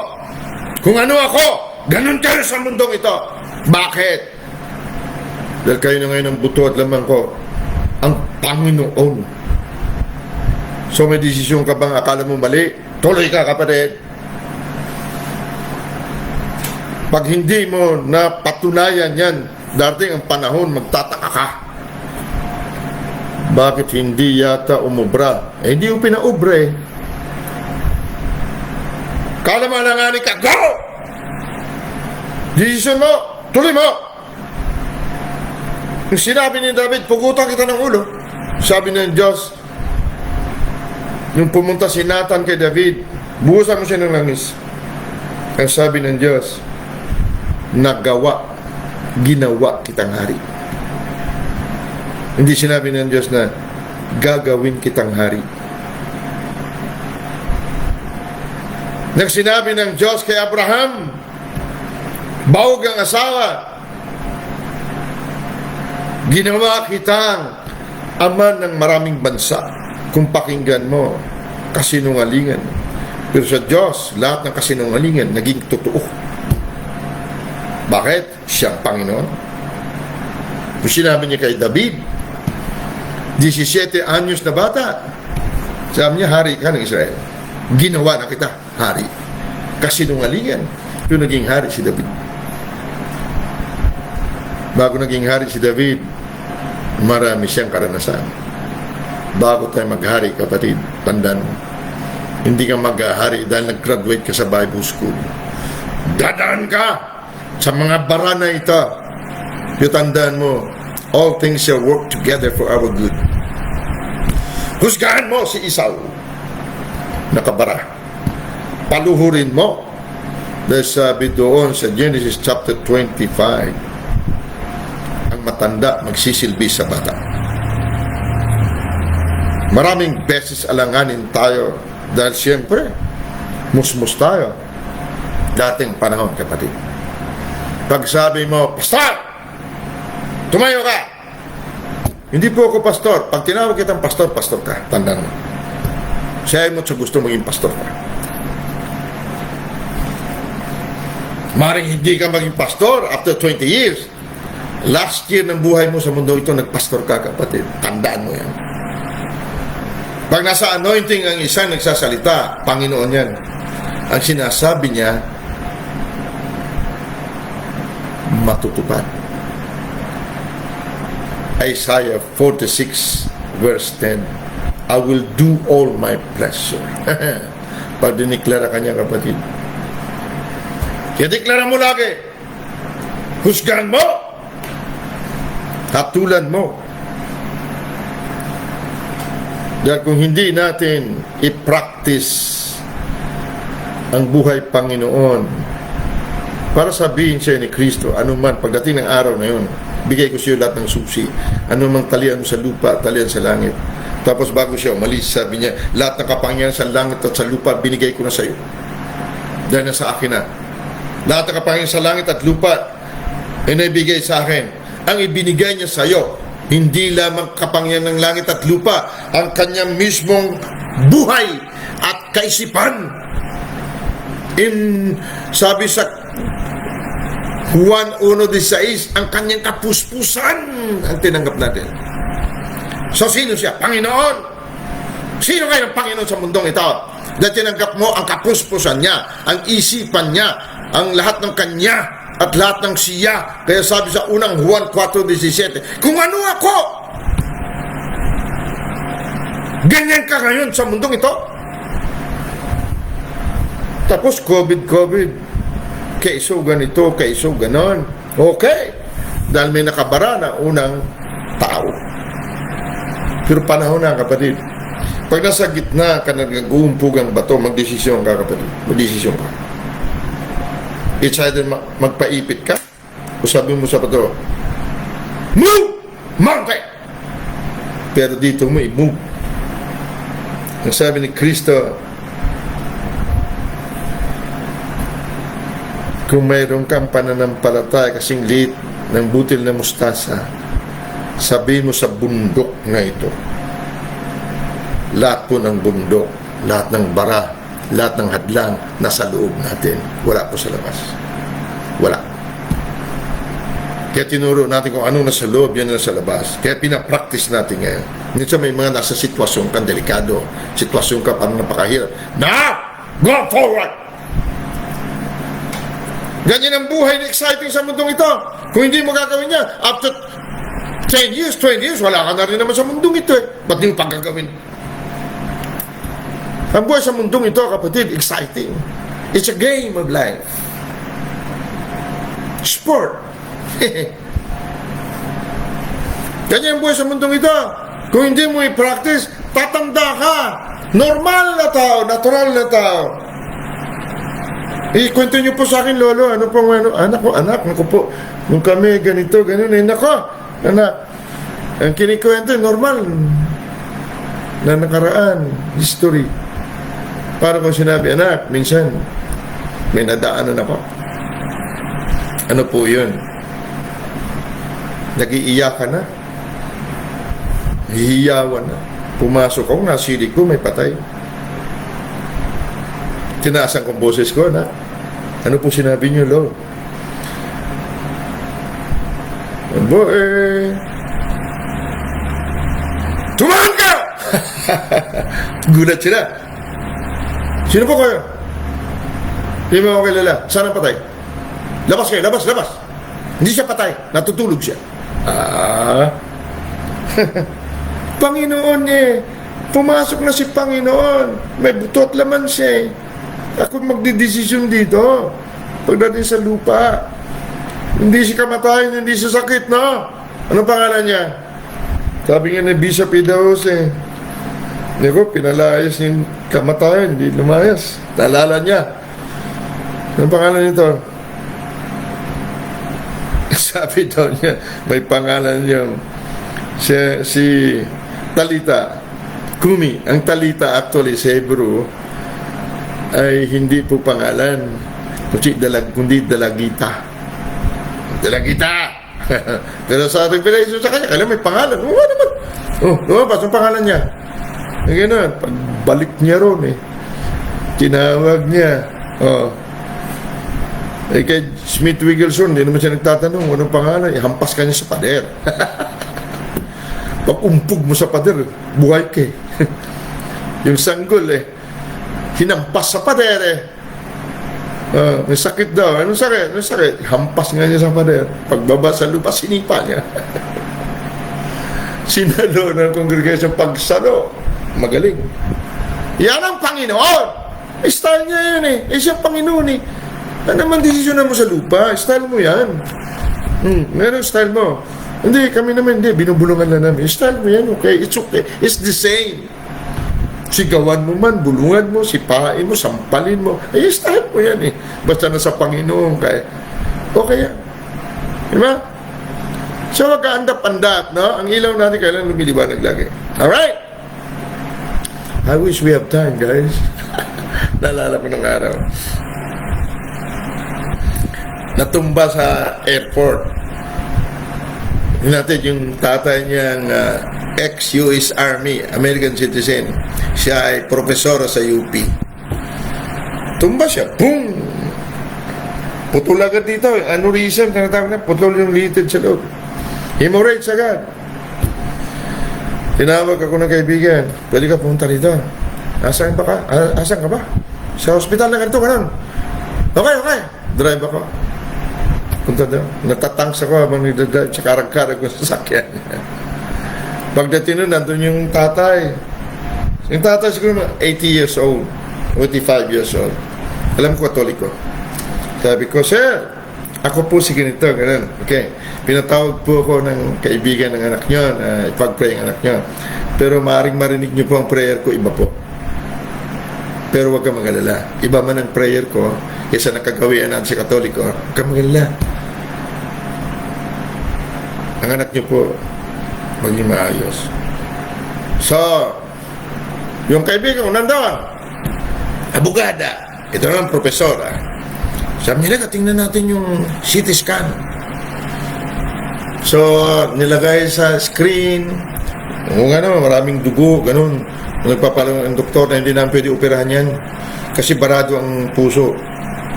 Speaker 1: Kung ano ako, ganun kayo sa mundong ito. Bakit? Dahil kayo na ngayon ang buto at lamang ko, ang Panginoon. So may desisyon ka bang akala mo mali? Tuloy ka, kapatid. Pag hindi mo napatunayan yan, darating ang panahon, magtataka ka. Bakit hindi yata umubra? Eh, hindi yung pinaubra eh. Kala mo alanganin ka, go! Desisyon mo, tuloy mo. Yung sinabi ni David, pugutan kita ng ulo. Sabi ng Diyos, nung pumunta si Nathan kay David, buhusan mo siya ng langis. Ang sabi ng Diyos, ginawa kitang hari. Hindi sinabi ng Diyos na gagawin kitang hari. Nang sinabi ng Diyos kay Abraham, bahog ang asawa, ginawa kitang ama ng maraming bansa. Kung pakinggan mo, kasinungalingan. Pero sa Diyos, lahat ng kasinungalingan naging totoo. Bakit? Siyang Panginoon. Kung sinabi niya kay David, 17 anyos na bata, sabi niya, hari ka ng Israel. Ginawa na kita hari. Kasinungalingan. Yung naging hari si David. Bago naging hari si David, marami siyang karanasan. Bago tayo maghari, kapatid, tandaan mo, hindi ka maghahari dahil nag-graduate ka sa Bible School. Dadaan ka sa mga bara na ito. Yung tandaan mo, all things shall work together for our good. Husgahan mo si Esau, nakabara. Paluhurin mo. Dahil sabi doon sa Genesis chapter 25, ang matanda magsisilbi sa bata. Maraming beses alanganin tayo dahil siyempre, musmus tayo. Dating panahon, kapatid. Pag sabi mo, Pastor! Tumayo ka! Hindi po ako pastor. Pag tinawag kitang pastor, pastor ka. Tandaan mo. Siya mo sa gusto maging pastor ka. Maring hindi ka maging pastor after 20 years. Last year ng buhay mo sa mundo ito, nagpastor ka, kapatid. Tandaan mo yan. Pag nasa anointing ang isang nagsasalita, Panginoon yan. Ang sinasabi niya, matutupad. Isaiah 46 verse 10, I will do all my pleasure. Pag diniklara kanya, kapatid, kaya deklara mo lagi, husgahan mo, hatulan mo. Dahil kung hindi natin i-practice ang buhay Panginoon para sabihin siya ni Kristo, anuman pagdating ng araw na yun, bigay ko siya lahat ng susi, anumang talian sa lupa, talian sa langit. Tapos bago siya umalis, sabi niya, lahat ng kapangyarihan sa langit at sa lupa, binigay ko na sa iyo. Dahil nasa akin na. Lahat ng kapangyarihan sa langit at lupa, inibigay sa akin. Ang ibinigay niya sa iyo, hindi lamang kapangyarihan ng langit at lupa, ang kanyang mismong buhay at kaisipan. Sabi sa Juan 1:16, ang kanyang kapuspusan ang tinanggap natin. So sino siya? Panginoon. Sino kayo ng Panginoon sa mundong ito? Dahil tinanggap mo ang kapuspusan niya, ang isipan niya, ang lahat ng kanya at lahat ng siya. Kaya sabi sa unang Juan 4:17, kung ano ako, ganyan ka ngayon sa mundong ito. Tapos COVID, kaiso ganito, kaiso ganon. Okay. Dahil may nakabara na unang tao. Pero panahon na, kapatid. Pag nasa gitna ka nag-uumpog ang bato, magdesisyon ka, kapatid. Magdesisyon ka. It's either magpaipit ka, o sabi mo sa bato, move! Mountain! Pero dito mo i-move. Ang sabi ni Kristo, kung mayroon kang pananampalataya kasing liit ng butil na mustasa, sabihin mo sa bundok na ito, lahat po ng bundok, lahat ng bara, lahat ng hadlang nasa loob natin, wala po sa labas. Wala. Kaya tinuro natin kung anong nasa loob, yan nasa labas. Kaya pinapractice natin ngayon. Minsan may mga nasa sitwasyon kang delikado, sitwasyon ka parang napakahirap. Now, go forward! Ganyan ang buhay na exciting sa mundong ito. Kung hindi mo gagawin niya, after 10 years, 20 years, wala ka na rin naman sa mundong ito eh. Ba't hindi mo pagkagawin? Ang buhay sa mundong ito, kapatid, exciting. It's a game of life. Sport. Ganyan ang buhay sa mundong ito. Kung hindi mo i-practice, tatanda ka. Normal na tao, natural na tao. Kwento niyo po sa akin, Lolo, ano pong anak ko po, nung kami ganito, ganun, nako, anak, ang kinikwento, normal, na nakaraan, history. Para kung sinabi, anak, minsan, may nadaanan ako. Ano po yun? Nag-iiyakan na, hihiyawan na, pumasok ako, nasilig ko, may patay. Tinaasan kong boses ko, na ano po sinabi niyo, Lord? Abo tumahan ka! Gulat sila. Sino po kayo? Hindi mo ako kilala. Saan ang patay? Labas kayo, labas, labas. Hindi siya patay. Natutulog siya. Panginoon eh. Pumasok na si Panginoon. May buto at laman siya eh. Ako magdidesisyon dito. Pagdating sa lupa. Hindi siya kamatayan, hindi siya sakit, no? Ano pangalan niya? Sabi nga ni Bishop Idaos eh. Hindi ko, pinalayas yung kamatayan, hindi lumayas. Naalala niya. Ano pangalan nito? Sabi daw niya, may pangalan yung si Talita Kumi. Ang Talita actually sa Hebrew ay hindi po pangalan, kundi Dalagita. Dalagita! Pero sa revelation sa kanya, kaya may pangalan. Oo naman. Lumabas ang pangalan niya. E gano'n, pagbalik niya ron eh. Tinawag niya. Eh kay Smith Wigglesworth, hindi naman siya nagtatanong anong pangalan. Hampas ka niya sa pader. Pag umpog mo sa pader, buhay ka eh. Yung sanggol eh, hinampas sa pader eh. May sakit daw. Anong sakit? Anong sakit? Hampas nga niya sa pader. Pagbaba sa lupa, sinipa niya. Sinalo ng congregation. Pagsalo, magaling. Yan ang Panginoon. Style niya yan eh. Siya Panginoon eh. Ano naman desisyonan mo sa lupa? Style mo yan. Meron style mo. Hindi, kami naman hindi. Binubulungan na namin. Style mo yan, okay? It's okay. It's the same. Sigawan mo man, bulungan mo, sipain mo, sampalin mo. Style mo yan eh. Basta nasa Panginoon kaya. Okay yan. Diba? So, wag ka andap-andap, no? Ang ilaw natin kailan lumiliwanag lagi. Alright? I wish we have time, guys. Naalala ko ng araw. Natumba sa airport. Yun natin, yung tatay niyang ex-US Army, American citizen. Siya ay profesor sa UP. Tumba siya. Boom! Putol agad dito. Aneurysm, tinatawag na. Putol yung litid sa loob. Hemorrhage agad. Tinawag ako ng kaibigan. Pwede ka pumunta rito. Asan ba ka? Asan ka ba? Sa hospital na ganito, ganun. Okay, okay. Drive ako. Punta daw. Natatanks ako habang nagdadrive. Tsaka karag-karag ko sa sakyan. Pagdating nun, nandun yung tatay. Yung tatay siguro 80 years old. 85 years old. Alam ko, Katoliko. Sabi ko, sir, ako po si ganito, ganun. Okay. Pinatawag po ako ng kaibigan ng anak nyo na ipag-pray ang anak nyo. Pero maaaring marinig nyo po ang prayer ko, iba po. Pero huwag kang mag-alala. Iba man ang prayer ko kaysa nakagawian natin sa Katoliko. Huwag kang mag-alala. Ang anak nyo po, maging maayos. So, yung kaibigan ko nandun, abogada. Ito naman, profesor. Sabi nila, tingnan natin yung CT scan. So, nilagay sa screen, kung ano, maraming dugo, ganun. Nagpapalang ang doktor na hindi namin pwede operahan yan kasi barado ang puso.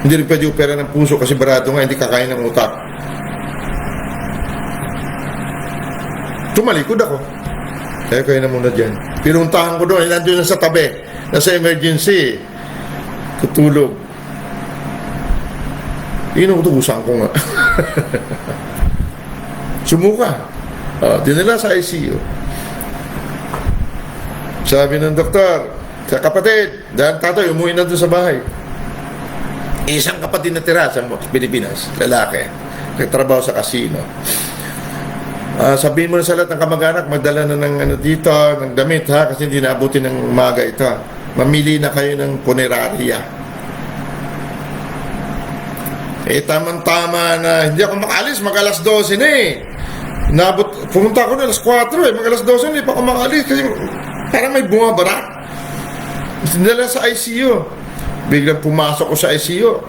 Speaker 1: Hindi rin pwede operahan ng puso kasi barado nga, hindi kakain ng utak. Tumalikod ako. Kaya kayo na muna dyan. Pinuntahan ko doon, nandun na sa tabi, nasa emergency. Tutulog. Inuutusan ko nga. Sumuka. Dinala sa ICU. Sabi ng doktor, sa kapatid, dahil tatay, umuwi na doon sa bahay. Isang kapatid na tira sa Pilipinas, lalaki. Nagtrabaho sa casino. Sabihin mo na sa lahat ng kamag-anak, magdala na ng dito, ng damit ha, kasi hindi naabutin ng umaga ito. Mamili na kayo ng punerarya. Tamang-tama na, hindi ako makalis, mag-alas 12 na eh. Pumunta ako na alas 4 eh, mag-alas 12 hindi pa ako makalis kasi parang may bumabara. Dala sa ICU. Biglang pumasok ko sa ICU.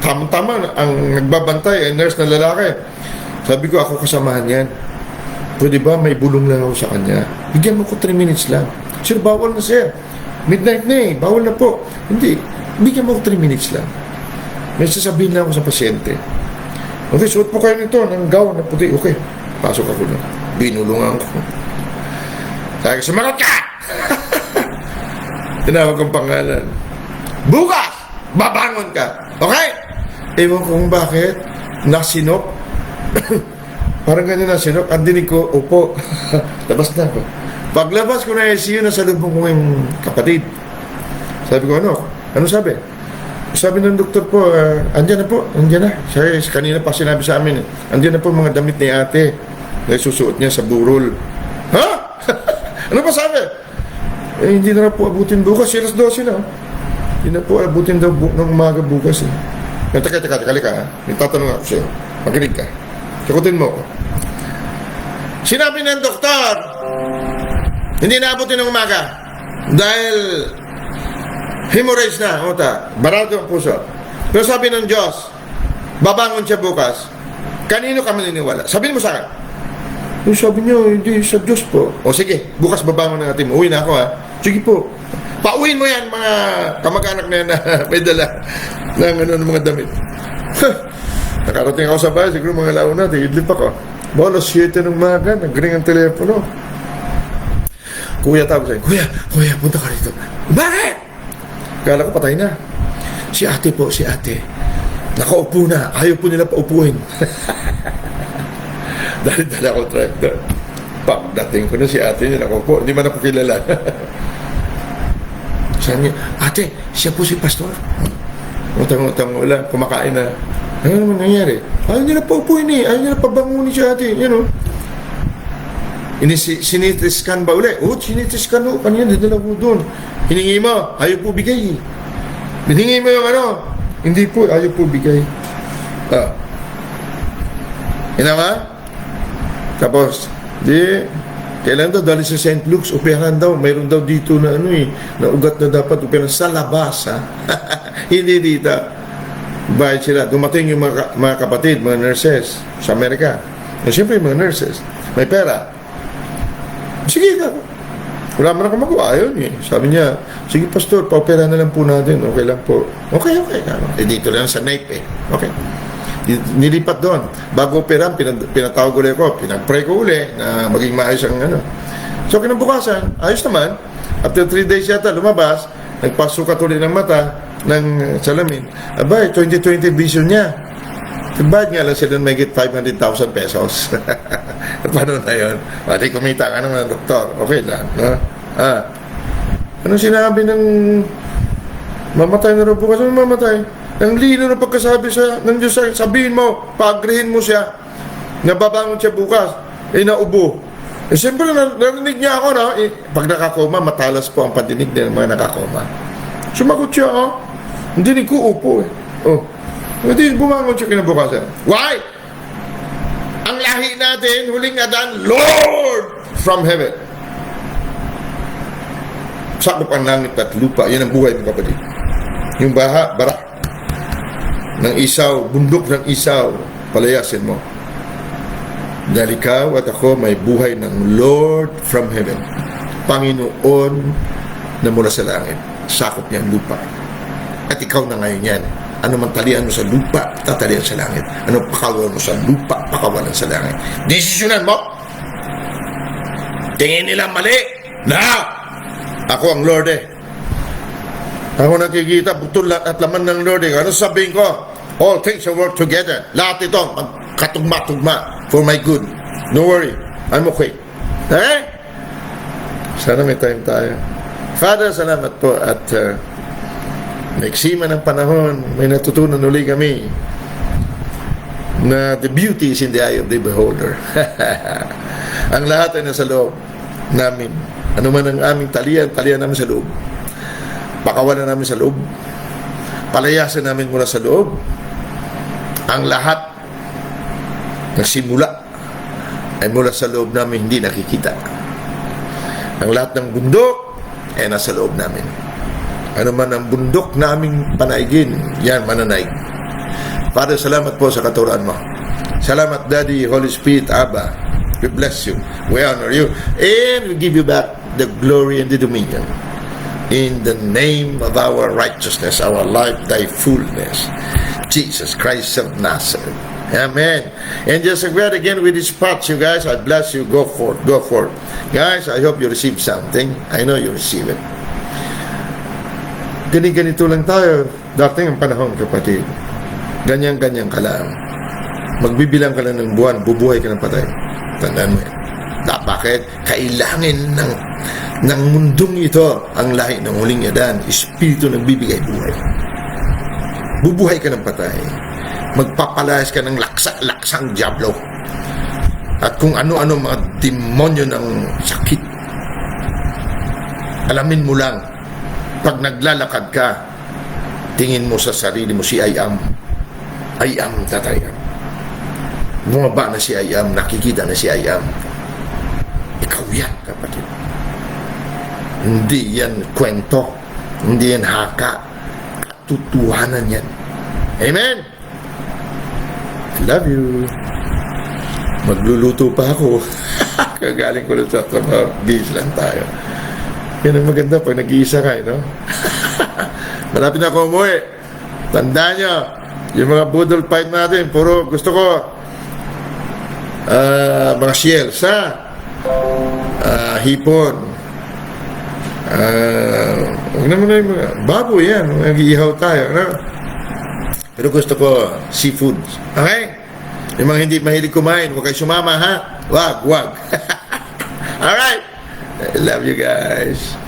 Speaker 1: Tama-tama, ang nagbabantay ay nurse na lalaki. Sabi ko, ako kasamahan yan. Pwede ba may bulong lang ako sa kanya? Bigyan mo ko 3 minutes lang. Sir, bawal na sir. Midnight na eh, bawal na po. Hindi, bigyan mo ko 3 minutes lang. May sasabihin lang ako sa pasyente. Okay, suot po kayo nito ng gown na puti. Okay. Pasok ako doon. Binulungan ko. Sabi ko, sumagot ka! Tinawag kong pangalan. Bukas! Babangon ka! Okay? Ewan ko kung bakit. Nasinop. Parang ganyan nasinop. Ang dinig ko, upo. Labas na ako. Paglabas ko na ICU, nasalubong ko yung kapatid. Sabi ko, ano? Ano sabi? Sabi ng doktor po, andyan na po, andyan na. Siya, kanina pa sinabi sa amin, andyan na po mga damit ni ate na susuot niya sa burol. Ha? Ano pa sabi? Hindi na po abutin bukas, alas 12 na. Hindi na po abutin daw ng umaga bukas. Teka, ha? May tatanong ako sa'yo. Makinig ka. Sakutin mo. Sinabi ng doktor, hindi na abutin ng umaga dahil hemorrhage na, uta, barado ang puso. Pero sabi ng Diyos, babangon siya bukas. Kanino ka maniniwala? Sabihin mo sa akin. Yung sabi niyo, hindi sa Diyos po. O sige, bukas babangon ng atin mo. Uwi na ako ha. Sige po. Pauwiin mo yan mga kamag-anak na yan na may dala ng mga damit. Nakarating ako sa bahay, siguro mga launa, idlip ako. Bolos 7 ng umaga, nagring ang telepono. Kuya tawag sa'yo, Kuya, punta ka rito. Bakit? Kala ko patay na. Si ate po, si ate. Nakaupo na. Ayaw po nila paupuin. Dahil dala ko tractor. Pagdating ko na si ate niya, nakaupo. Hindi man ako kilala. Sabi niya, ate, siya po si pastor. Utang-utang ulan, kumakain na. Ano naman nangyari? Ayaw nila paupuin eh. Ayaw nila pabangunin si ate. You know. Sinitiskan ba uli? Oo, sinitiskan o. Kanina, dinala ko doon. Hiningi mo, ayaw po bigay. Hiningi mo yung ano? Hindi po, ayaw po bigay. Ba? Tapos, kailan daw, dali sa St. Luke's, operahan daw. Mayroon daw dito na na ugat na dapat operahan sa labas, ha? Hindi dito. Bayad sila. Dumating yung mga kapatid, mga nurses sa Amerika. Siyempre, mga nurses. May pera. Sige ka. Wala man ako magawa. Ayun eh. Sabi niya, sige pastor, pa-opera na lang po natin. Okay lang po. Okay. Dito lang sa nape eh. Okay. Nilipat doon. Bago opera, pinatawag ulit ko. Pinag-pray ko ulit na maging maayos ang ano. So kinabukasan, ayos naman. After 3 days yata, lumabas. Nagpasukat ulit ng mata ng salamin. Abay, 20/20 vision niya. Bayad nga lang sila may get 500,000 pesos. Paano na yun? Pati kumita ka naman ng doktor. Okay lang, no? Anong sinabi ng mamatay na rin bukas? Ano mamatay? Ang lino na pagkasabi ng Diyos, sabihin mo, paagrihin mo siya, nababangon siya bukas, naubo. Siyempre, narinig niya ako, no? Pag nakakoma, matalas po ang pandinig ng mga nakakoma. Sumagot siya, Hindi ko upo, Hindi bumangon siya kinabukasan. Why? Ang lahi natin, huling Adan, Lord from heaven. Sakop ang langit at lupa. Yan ang buhay ng kapatid. Yung bara ng isaw, bundok ng isaw, palayasin mo. Dahil ikaw at ako may buhay ng Lord from heaven. Panginoon na mula sa langit. Sakop niya ang lupa. At ikaw na ngayon yan. Ano man talian mo sa lupa, tatalian sa langit. Ano pakawalan mo sa lupa, pakawalan sa langit. Desisyonan mo. Tingin nila mali. Ako ang Lord eh. Ako nakikita, butol at laman ng Lord eh. Ano sabihin ko? All things will work together. Lahat ito, magkatugma-tugma for my good. No worry. I'm okay. Sana may time tayo. Father, salamat po at nagsima ng panahon, may natutunan uli kami na the beauty is in the eye of the beholder. Ang lahat ay nasa loob namin. Ano man ang aming talian namin sa loob. Pakawalan namin sa loob. Palayasan namin mula sa loob. Ang lahat na simula ay mula sa loob namin hindi nakikita. Ang lahat ng bundok ay nasa loob namin. Ano man ang bundok na aming panaigin, yan mananaig. Father, salamat po sa katuruan mo. Salamat, Daddy, Holy Spirit, Abba. We bless you. We honor you. And we give you back the glory and the dominion. In the name of our righteousness, our life, thy fullness. Jesus Christ of Nazareth. Amen. And just agree again with this part, you guys. I bless you. Go for it. Go for it. Guys, I hope you receive something. I know you receive it. Ganito lang tayo. Dating ang panahon, kapatid. Ganyan-ganyan ka lang. Magbibilang ka lang ng buwan, bubuhay ka ng patay. Tandaan mo yan. Bakit? Kailangan ng mundong ito ang lahi ng huling Adan. Espiritu nagbibigay buhay. Bubuhay ka ng patay. Magpapalayas ka ng laksa-laksang diablo. At kung ano-ano mga demonyo ng sakit. Alamin mo lang, pag naglalakad ka, tingin mo sa sarili mo, si I am. I am that I am. Bumaba na si I am, nakikita na si I am. Ikaw yan, kapatid. Hindi yan kwento. Hindi yan haka. Katotohanan yan. Amen? Love you. Magluluto pa ako. Kagaling ko lang sa trabaho. Busy lang tayo. Yan ang maganda pag nag-iisa ka, no? Malapit na ako umuwi. Tandaan nyo, yung mga budol fight natin, puro gusto ko mga shells, ha? Hipon. Huwag naman na yung mga baboy yan. Nag-iihaw tayo, no? Pero gusto ko seafood. Okay? Yung mga hindi mahilig kumain, huwag kayo sumama, ha? Wag. Alright. I love you guys.